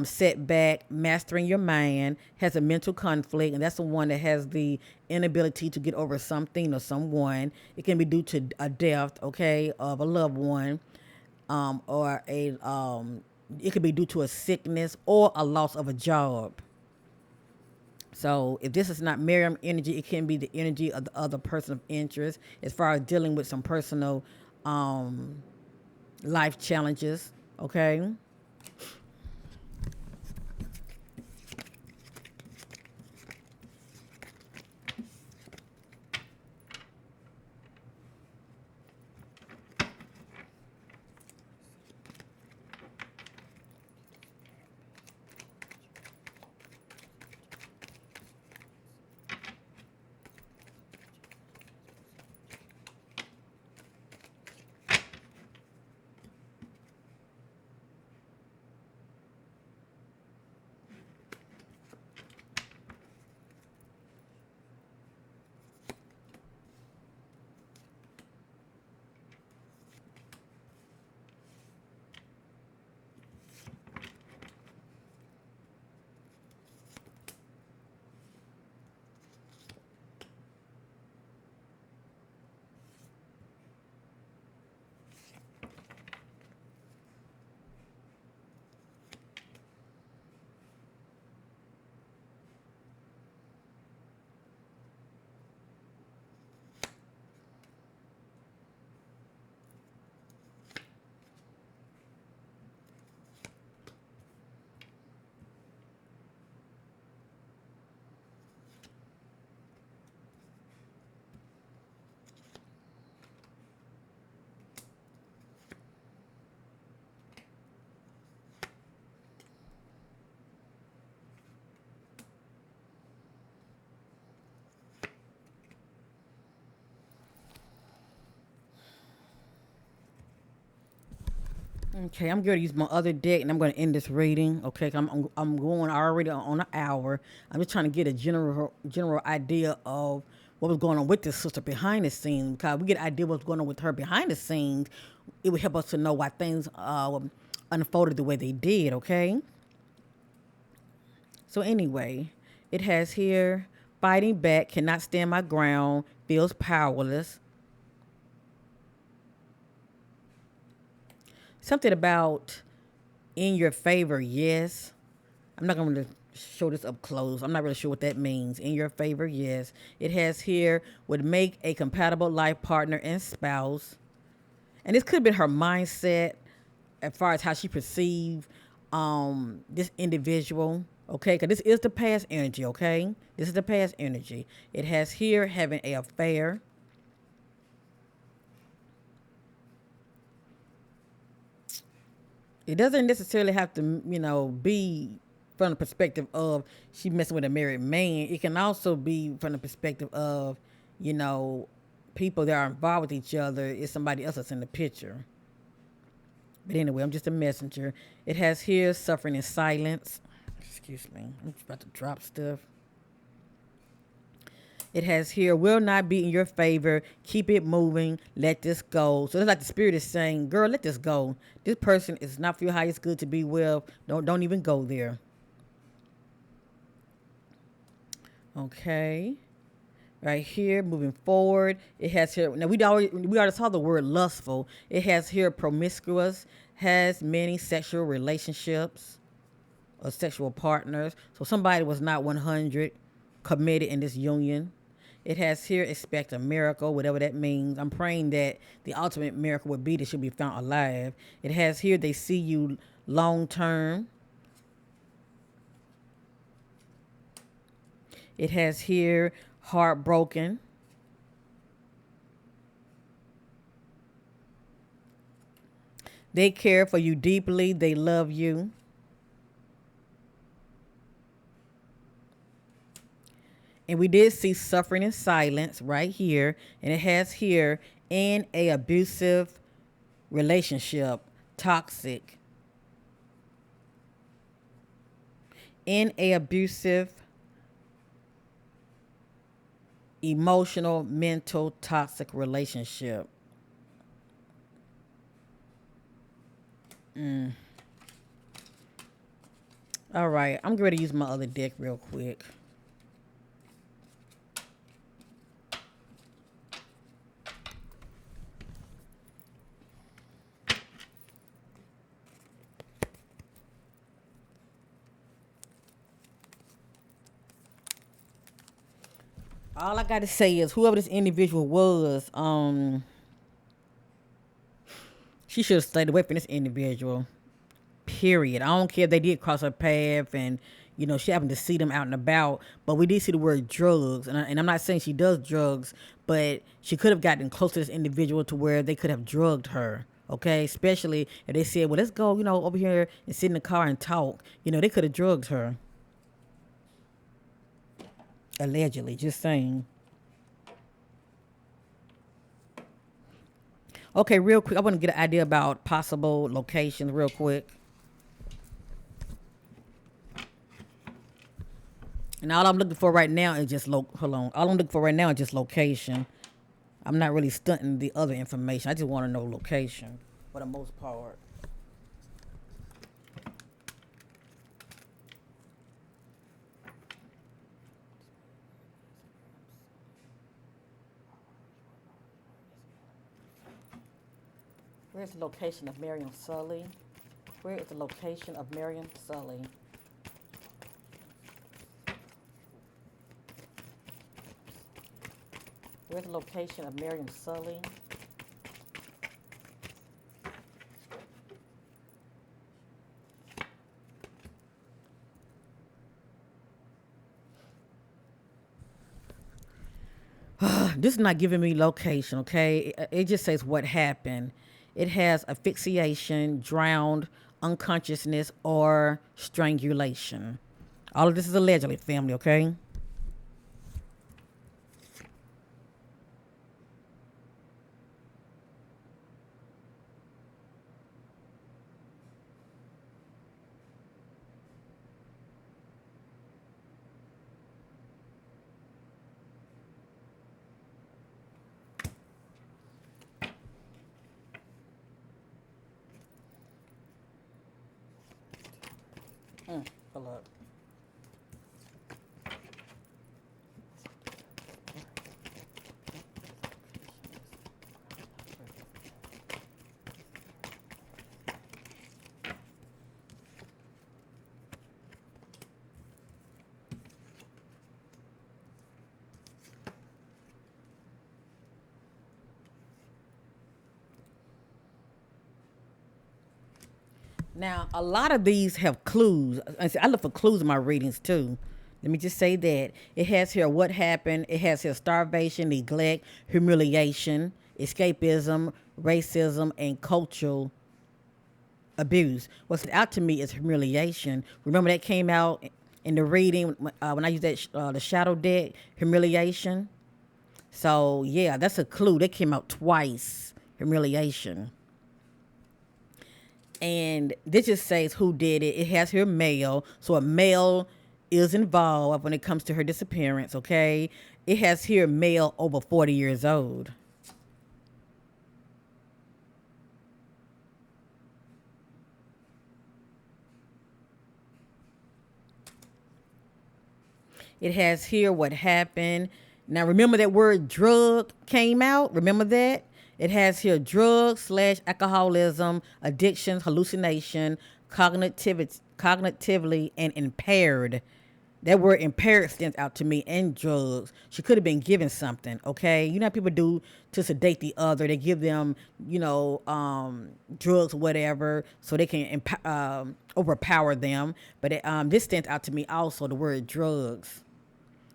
setback, mastering your mind, has a mental conflict, and that's the one that has the inability to get over something or someone. It can be due to a death, okay, of a loved one, or it could be due to a sickness or a loss of a job. So if this is not Miriam energy, it can be the energy of the other person of interest as far as dealing with some personal life challenges. Okay. Okay, I'm going to use my other deck, and I'm going to end this reading. Okay, I'm going already on an hour. I'm just trying to get a general idea of what was going on with this sister behind the scenes. Because we get an idea what's going on with her behind the scenes, it would help us to know why things unfolded the way they did. Okay. So anyway, it has here fighting back, cannot stand my ground, feels powerless. Something about in your favor, yes. I'm not going to show this up close. I'm not really sure what that means. In your favor, yes. It has here would make a compatible life partner and spouse. And this could have been her mindset as far as how she perceived this individual. Okay, because this is the past energy. Okay, this is the past energy. It has here having a affair. It doesn't necessarily have to, be from the perspective of she messing with a married man. It can also be from the perspective of, you know, people that are involved with each other is somebody else that's in the picture. But anyway, I'm just a messenger. It has here suffering in silence. Excuse me. I'm just about to drop stuff. It has here will not be in your favor. Keep it moving. Let this go. So it's like the spirit is saying, girl, let this go. This person is not for your highest good to be with. Don't even go there. Okay. Right here, moving forward, it has here. Now we already saw the word lustful. It has here promiscuous, has many sexual relationships or sexual partners. So somebody was not 100 committed in this union. It has here expect a miracle, whatever that means. I'm praying that the ultimate miracle would be that she'll be found alive. It has here they see you long term. It has here heartbroken. They care for you deeply. They love you. And we did see suffering in silence right here. And it has here in a abusive relationship, toxic. In a abusive, emotional, mental, toxic relationship. All right, I'm going to use my other deck real quick. All I got to say is whoever this individual was, she should have stayed away from this individual. Period. I don't care if they did cross her path and, she happened to see them out and about, but we did see the word drugs. And I'm not saying she does drugs, but she could have gotten close to this individual to where they could have drugged her. Okay, especially if they said, well, let's go, over here and sit in the car and talk. They could have drugged her. Allegedly, just saying. Okay, real quick, I want to get an idea about possible locations real quick. And all I'm looking for right now is just hold on. All I'm looking for right now is just location. I'm not really stunting the other information. I just want to know location for the most part. Where's the location of Mariame Sylla? Where is the location of Mariame Sylla? Where's the location of Mariame Sylla? This is not giving me location, okay? It just says what happened. It has asphyxiation, drowned, unconsciousness, or strangulation. All of this is allegedly, family, okay? Hold up. Now, a lot of these have clues. I look for clues in my readings too. Let me just say that it has here what happened. It has here starvation, neglect, humiliation, escapism, racism, and cultural abuse. What's out to me is humiliation. Remember that came out in the reading when I used that the shadow deck, humiliation. So yeah, that's a clue. That came out twice. Humiliation. And this just says who did it. It has here male, so a male is involved when it comes to her disappearance. Okay, it has here male over 40 years old. It has here what happened. Now remember that word drug came out. Remember that. It has here drugs slash alcoholism, addictions, hallucination, cognitively and impaired. That word impaired stands out to me, and drugs. She could have been given something, okay? You know how people do to sedate the other. They give them, drugs, whatever, so they can overpower them. But this stands out to me also, the word drugs.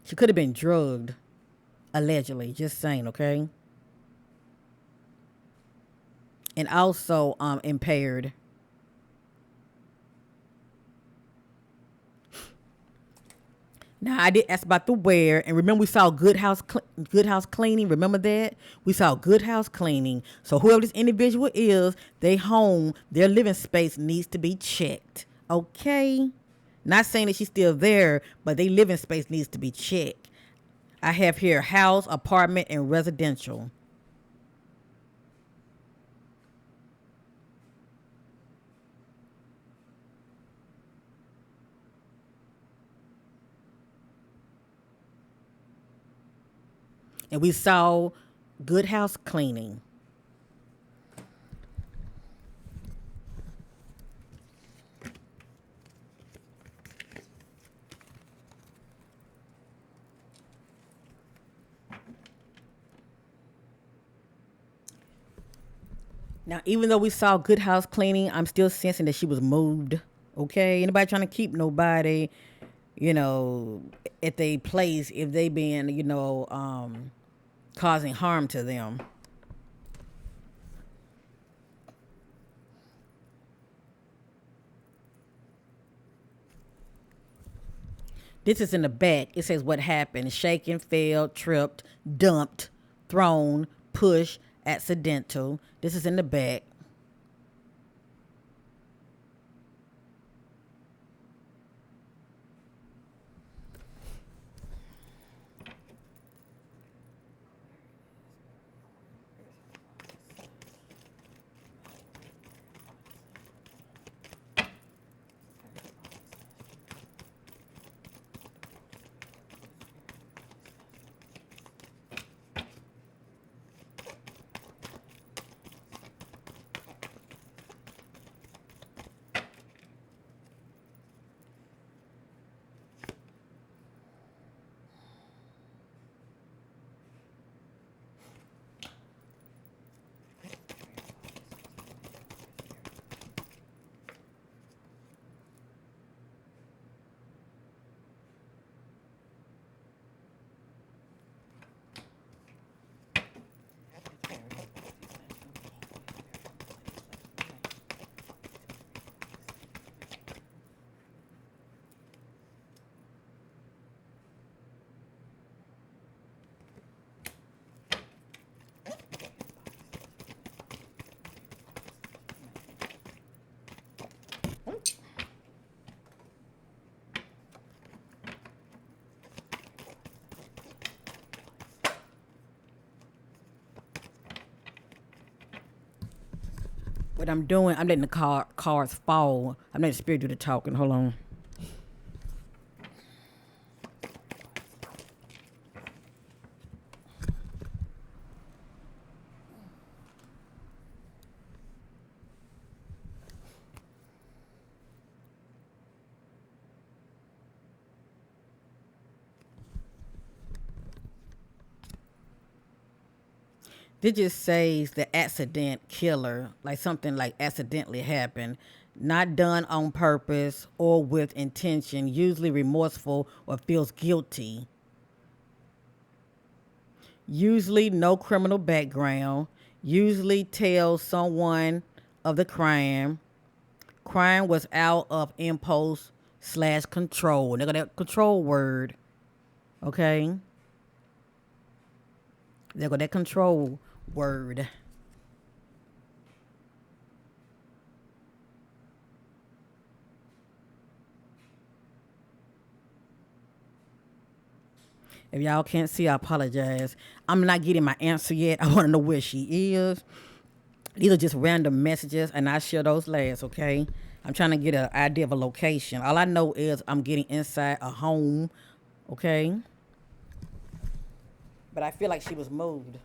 She could have been drugged, allegedly. Just saying, okay? And also impaired. Now I did ask about the where, and remember we saw good house cleaning. Remember that we saw good house cleaning. So whoever this individual is, they home, their living space needs to be checked. Okay, not saying that she's still there, but their living space needs to be checked. I have here house, apartment, and residential. And we saw good house cleaning. Now, even though we saw good house cleaning, I'm still sensing that she was moved. Okay, anybody trying to keep nobody, you know, at their place if they been, causing harm to them. This is in the back. It says what happened: shaken, failed, tripped, dumped, thrown, pushed, accidental. This is in the back. What I'm doing, I'm letting the cards fall. I'm letting the spirit do the talking. Hold on. This just says the accident killer, like something like accidentally happened, not done on purpose or with intention, usually remorseful or feels guilty. Usually no criminal background, usually tells someone of the crime. Crime was out of impulse slash control. Look at that control word, okay? Look at that control word. If y'all can't see, I apologize. I'm not getting my answer yet. I want to know where she is. These are just random messages, and I share those last, okay? I'm trying to get an idea of a location. All I know is I'm getting inside a home, okay? But I feel like she was moved.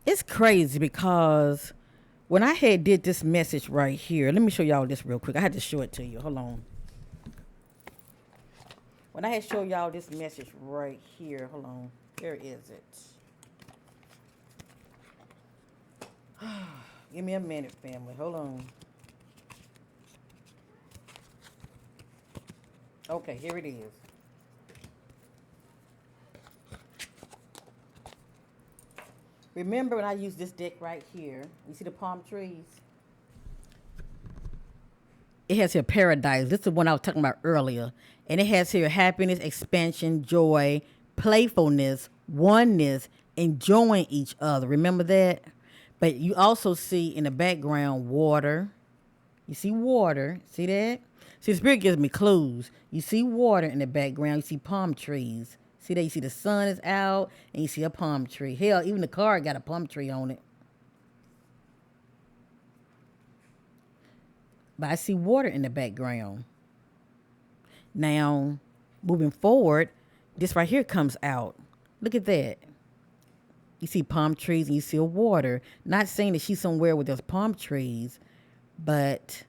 It's crazy because when I had did this message right here, let me show y'all this real quick. I had to show it to you. Hold on. When I had show y'all this message right here, hold on. Where is it? Give me a minute, family. Hold on. Okay, here it is. Remember when I used this deck right here? You see the palm trees? It has here paradise. This is the one I was talking about earlier. And it has here happiness, expansion, joy, playfulness, oneness, enjoying each other. Remember that? But you also see in the background water. You see water. See that? See, the spirit gives me clues. You see water in the background. You see palm trees. See that? You see the sun is out and you see a palm tree. Hell, even the car got a palm tree on it. But I see water in the background. Now, moving forward, this right here comes out. Look at that. You see palm trees and you see water. Not saying that she's somewhere with those palm trees, but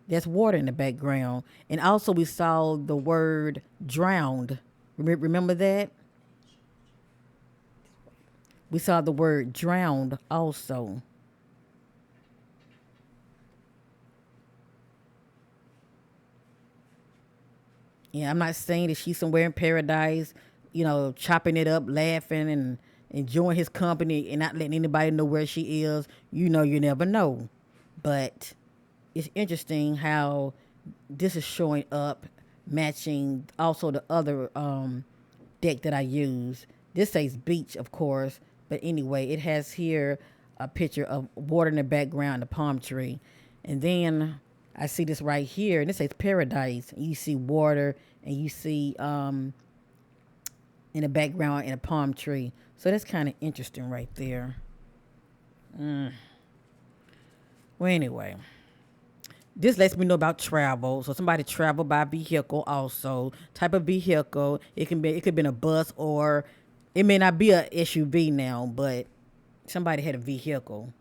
there's water in the background. And also we saw the word drowned. Remember that? We saw the word drowned also. Yeah, I'm not saying that she's somewhere in paradise, chopping it up, laughing and enjoying his company and not letting anybody know where she is. You never know. But it's interesting how this is showing up, matching also the other deck that I use. This says beach, of course, but anyway, it has here a picture of water in the background, a palm tree, and then I see this right here, and it says paradise. And you see water, and you see in the background in a palm tree. So that's kind of interesting right there. Well, anyway, this lets me know about travel. So somebody traveled by vehicle also. Type of vehicle. It could be in a bus or it may not be a SUV now, but somebody had a vehicle.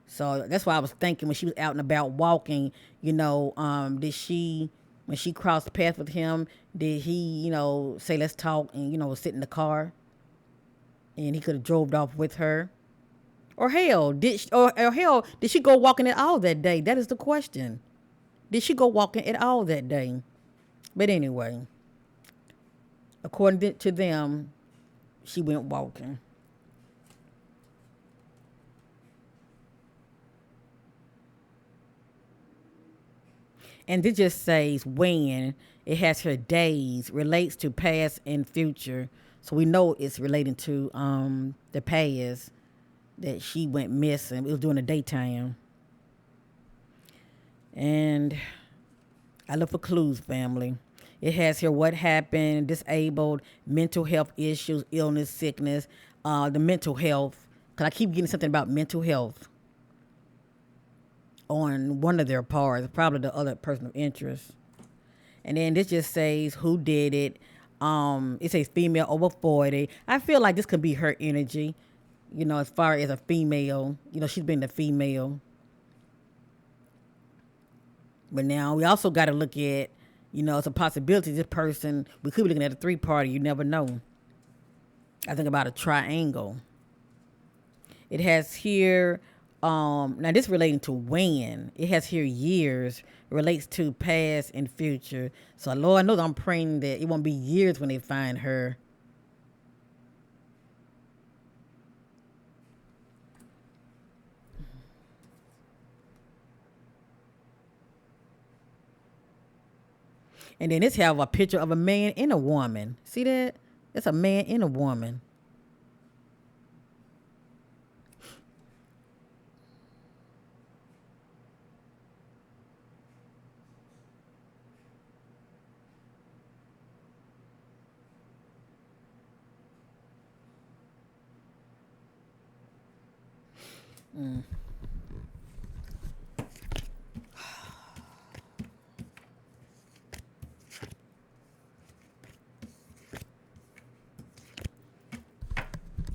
So that's why I was thinking when she was out and about walking, did she when she crossed paths with him, did he, say let's talk and, sit in the car and he could have drove off with her? Or hell, did she go walking at all that day? That is the question. Did she go walking at all that day? But anyway, according to them, she went walking. And this just says when. It has her days, relates to past and future. So we know it's relating to the past that she went missing. It was during the daytime. And I look for clues, family. It has here what happened, disabled, mental health issues, illness, sickness, the mental health. Because I keep getting something about mental health on one of their parts, probably the other person of interest. And then this just says who did it. It says female over 40. I feel like this could be her energy, as far as a female. She's been a female. But now we also got to look at, it's a possibility this person, we could be looking at a three-party. You never know. I think about a triangle. It has here, now this relating to when. It has here years, relates to past and future. So Lord knows I'm praying that it won't be years when they find her. And then this have a picture of a man and a woman. See that? It's a man and a woman.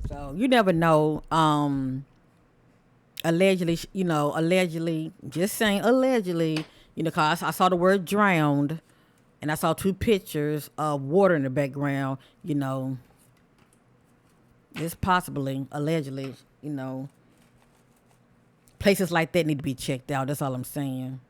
So you never know. Allegedly, allegedly, just saying allegedly, cause I saw the word drowned and I saw two pictures of water in the background, it's possibly, allegedly, places like that need to be checked out. That's all I'm saying.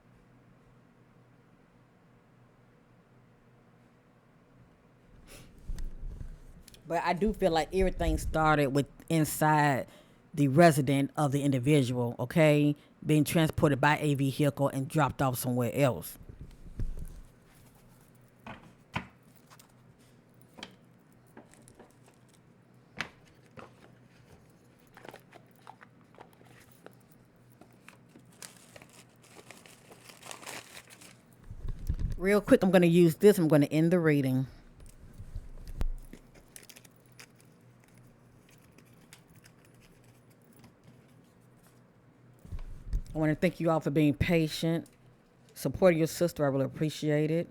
But I do feel like everything started with inside the resident of the individual, okay? Being transported by a vehicle and dropped off somewhere else. Real quick, I'm going to use this. I'm going to end the reading. I want to thank you all for being patient, supporting your sister. I really appreciate it.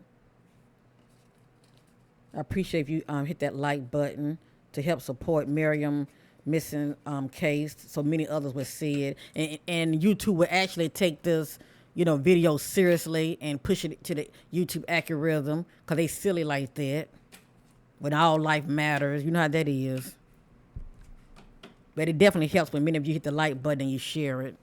I appreciate if you hit that like button to help support Miriam missing case, so many others will see it, and YouTube will actually take this, video seriously and push it to the YouTube algorithm because they silly like that. When all life matters, you know how that is. But it definitely helps when many of you hit the like button and you share it.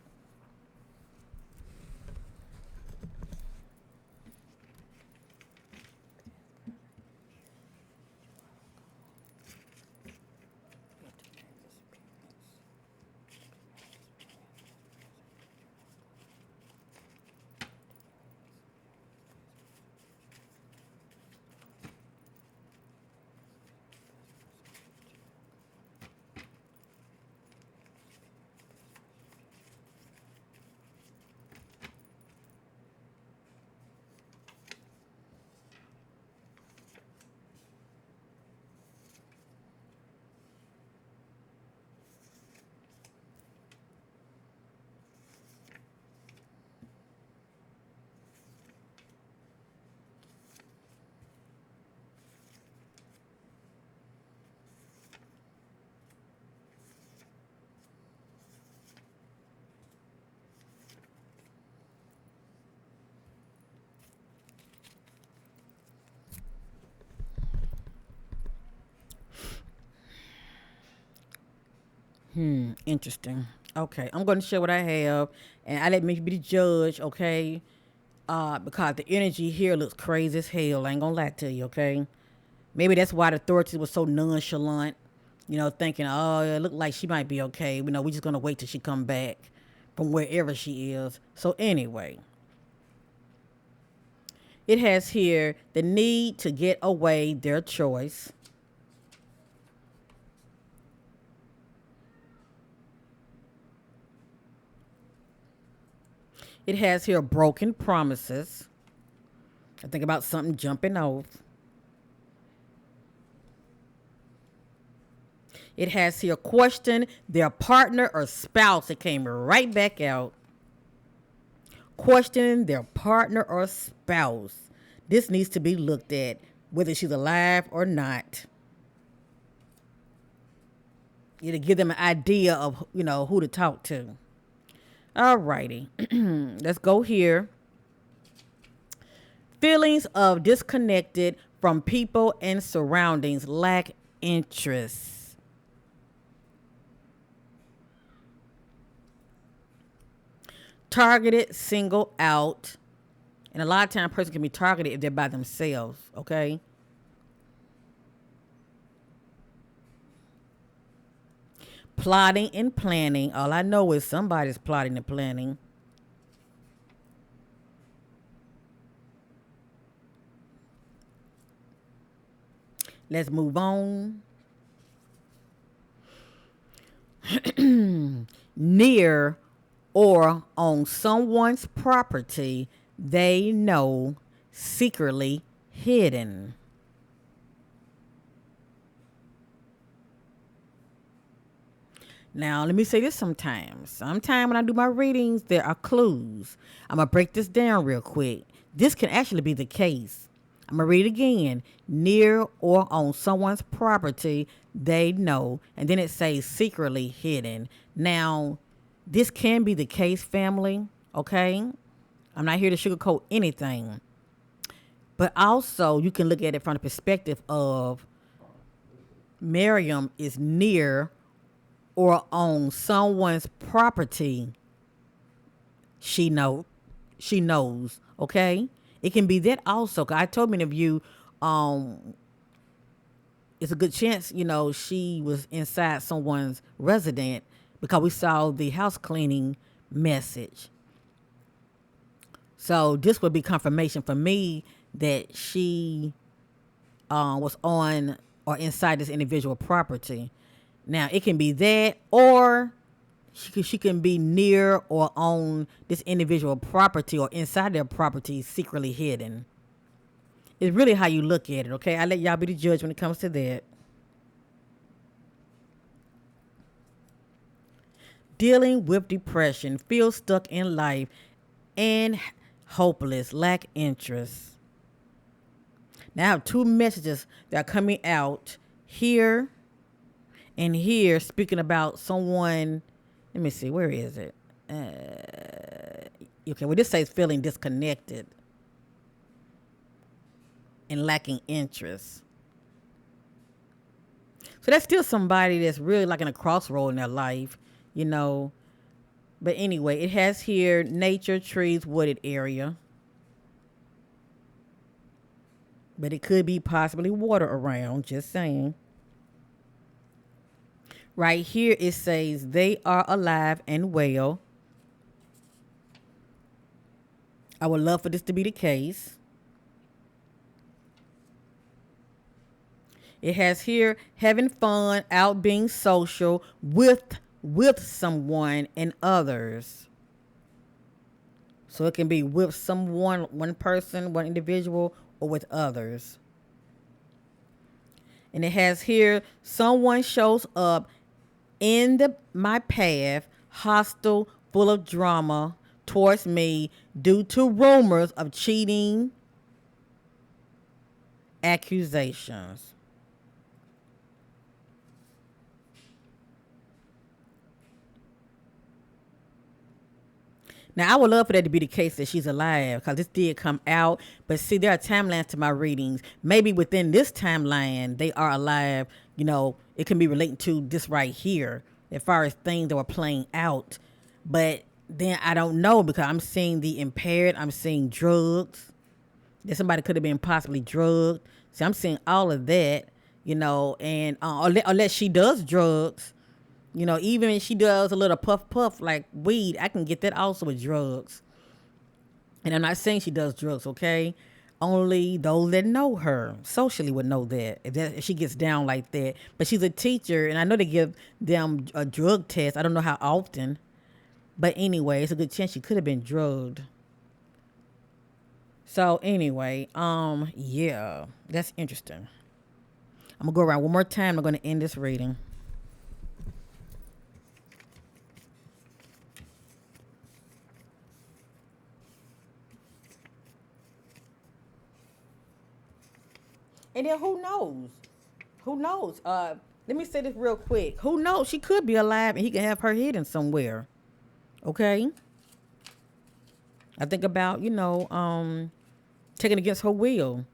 Interesting. Okay, I'm going to share what I have, and I let me be the judge. Okay, because the energy here looks crazy as hell. I ain't gonna lie to you. Okay, maybe that's why the authorities were so nonchalant. Thinking, oh, it looked like she might be okay. We just gonna wait till she come back from wherever she is. So anyway, It has here the need to get away, their choice. It has here broken promises. I think about something jumping off. It has here question their partner or spouse. It came right back out. Questioning their partner or spouse. This needs to be looked at, whether she's alive or not. To give them an idea of, who to talk to. All righty. Let's go here. Feelings of disconnected from people and surroundings, lack interest. Targeted, single out. And a lot of times a person can be targeted if they're by themselves, okay? Plotting and planning. All I know is somebody's plotting and planning. Let's move on. Near or on someone's property they know, secretly hidden. Now, let me say this sometimes. Sometimes when I do my readings, there are clues. I'm going to break this down real quick. This can actually be the case. I'm going to read it again. Near or on someone's property they know. And then it says secretly hidden. Now, this can be the case, family. Okay? I'm not here to sugarcoat anything. But also, you can look at it from the perspective of Mariame is near or on someone's property she knows, okay? It can be that also. 'Cause I told many of you, it's a good chance, she was inside someone's resident because we saw the house cleaning message. So this would be confirmation for me that she was on or inside this individual property. Now, it can be that, or she can be near or on this individual property or inside their property secretly hidden. It's really how you look at it, okay? I let y'all be the judge when it comes to that. Dealing with depression, feel stuck in life and hopeless, lack interest. Now I have two messages that are coming out here and here, speaking about someone. Let me see, where is it? Okay, well, this says feeling disconnected and lacking interest. So that's still somebody that's really like in a crossroad in their life, But anyway, it has here nature, trees, wooded area. But it could be possibly water around, just saying. Right here it says they are alive and well. I would love for this to be the case. It has here having fun, out being social with someone and others. So it can be with someone, one person, one individual, or with others. And it has here someone shows up in my path, hostile, full of drama towards me due to rumors of cheating, accusations. Now, I would love for that to be the case that she's alive because this did come out. But see, there are timelines to my readings. Maybe within this timeline, they are alive. It can be relating to this right here as far as things that were playing out. But then I don't know because I'm seeing the impaired. I'm seeing drugs. That somebody could have been possibly drugged. See, I'm seeing all of that, and unless she does drugs. Even if she does a little puff like weed, I can get that also with drugs. And I'm not saying she does drugs, okay? Only those that know her socially would know that if she gets down like that. But she's a teacher, and I know they give them a drug test. I don't know how often, but anyway, it's a good chance she could have been drugged. So anyway, yeah, that's interesting. I'm gonna go around one more time. I'm gonna end this reading. And then who knows? Who knows? Let me say this real quick. Who knows? She could be alive and he can have her hidden somewhere. Okay? I think about, taking against her will,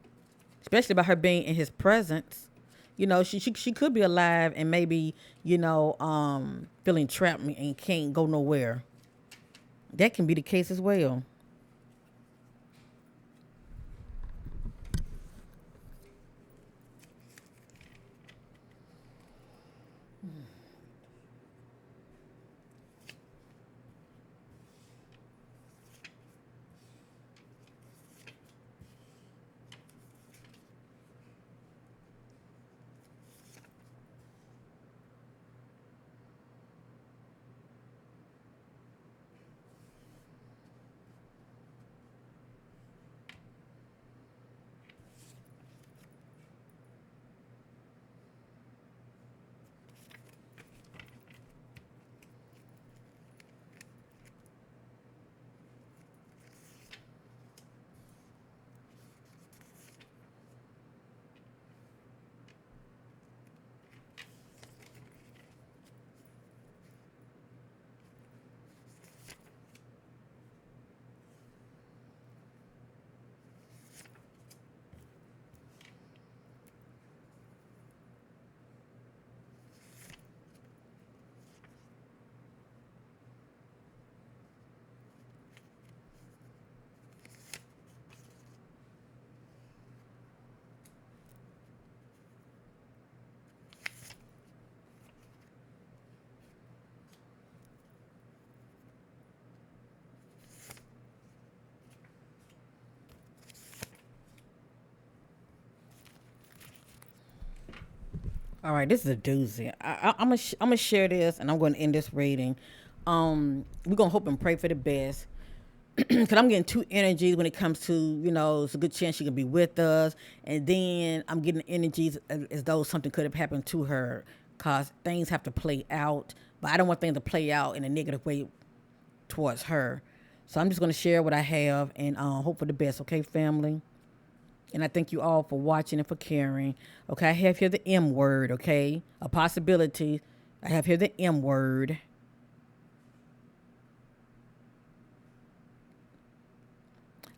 especially about her being in his presence. She could be alive and maybe, feeling trapped and can't go nowhere. That can be the case as well. All right, this is a doozy. I'm gonna share this, and I'm gonna end this reading. We're gonna hope and pray for the best, because I'm getting two energies when it comes to, it's a good chance she could be with us, and then I'm getting energies as though something could have happened to her, cause things have to play out, but I don't want things to play out in a negative way towards her. So I'm just gonna share what I have and hope for the best. Okay, family. And I thank you all for watching and for caring. Okay, I have here the M word, okay? A possibility. I have here the M word.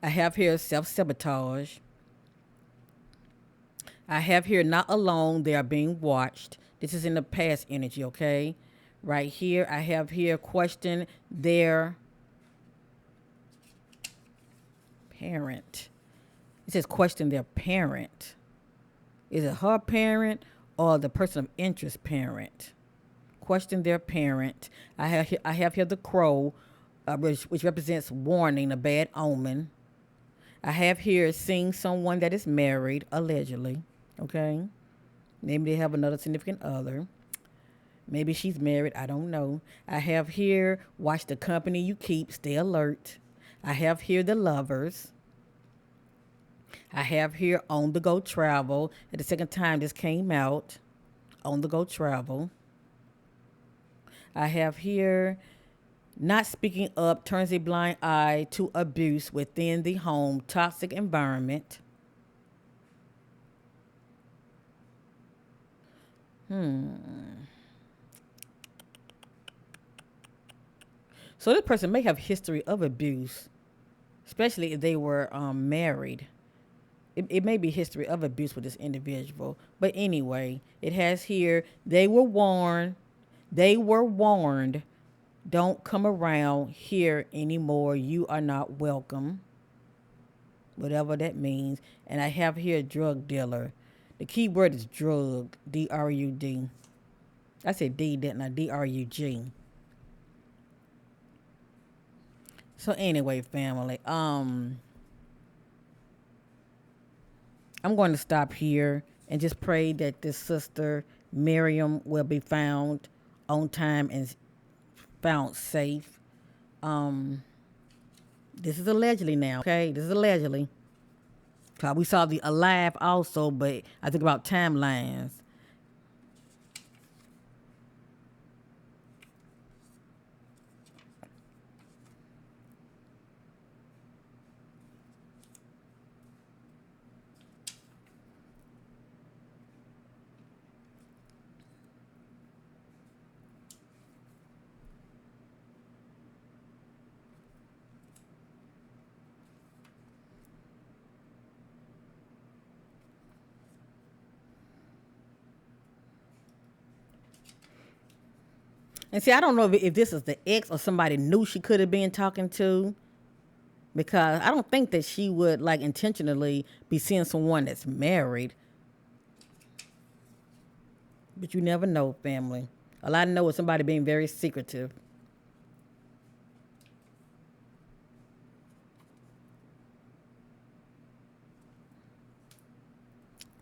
I have here self-sabotage. I have here not alone, they are being watched. This is in the past energy, okay? Right here, I have here question their parent. It says question their parent. Is it her parent or the person of interest parent? Question their parent. I have here the crow, which represents warning, a bad omen. I have here seeing someone that is married, allegedly. Okay. Maybe they have another significant other. Maybe she's married. I don't know. I have here watch the company you keep. Stay alert. I have here the lovers. I have here on the go travel. At the second time this came out, on the go travel. I have here not speaking up turns a blind eye to abuse within the home, toxic environment. So this person may have history of abuse, especially if they were married. It may be history of abuse with this individual. But anyway, it has here, they were warned. They were warned. Don't come around here anymore. You are not welcome. Whatever that means. And I have here drug dealer. The key word is drug. DRUD. I said D, didn't I? DRUG. So anyway, family. I'm going to stop here and just pray that this sister Miriam will be found on time and found safe. Um, this is allegedly now, okay? This is allegedly. 'Cause we saw the alive also, but I think about timelines. And see, I don't know if this is the ex or somebody knew she could have been talking to, because I don't think that she would like intentionally be seeing someone that's married. But you never know, family. All I know is somebody being very secretive.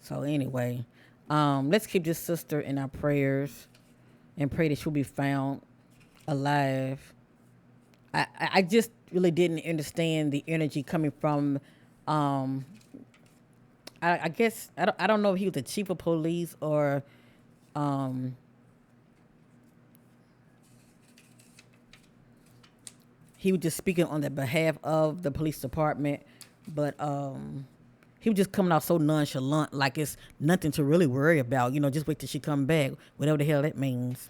So anyway, let's keep this sister in our prayers and pray that she'll be found alive. I just really didn't understand the energy coming from. Um, I guess I don't know if he was the chief of police or um, he was just speaking on the behalf of the police department, but he was just coming off so nonchalant, like it's nothing to really worry about. You know, just wait till she come back, whatever the hell that means.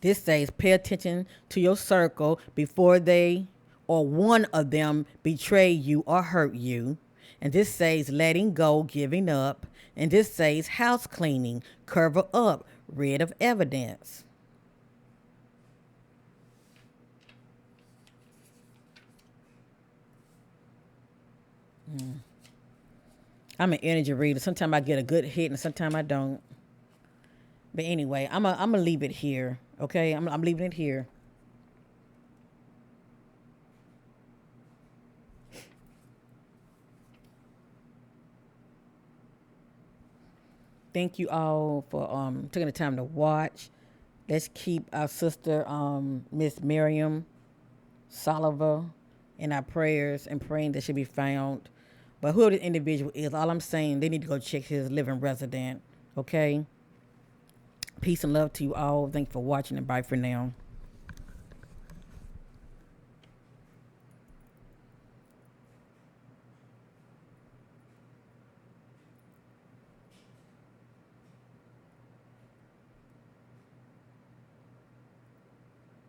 This says, pay attention to your circle before they or one of them betray you or hurt you. And this says, letting go, giving up. And this says, house cleaning, cover up, rid of evidence. I'm an energy reader. Sometimes I get a good hit and sometimes I don't. But anyway, I'm gonna leave it here. Okay, I'm leaving it here. Thank you all for taking the time to watch. Let's keep our sister Miss Miriam Sylla in our prayers and praying that she'll be found. But whoever the individual is, all I'm saying, they need to go check his living resident. Okay. Peace and love to you all. Thanks for watching and bye for now.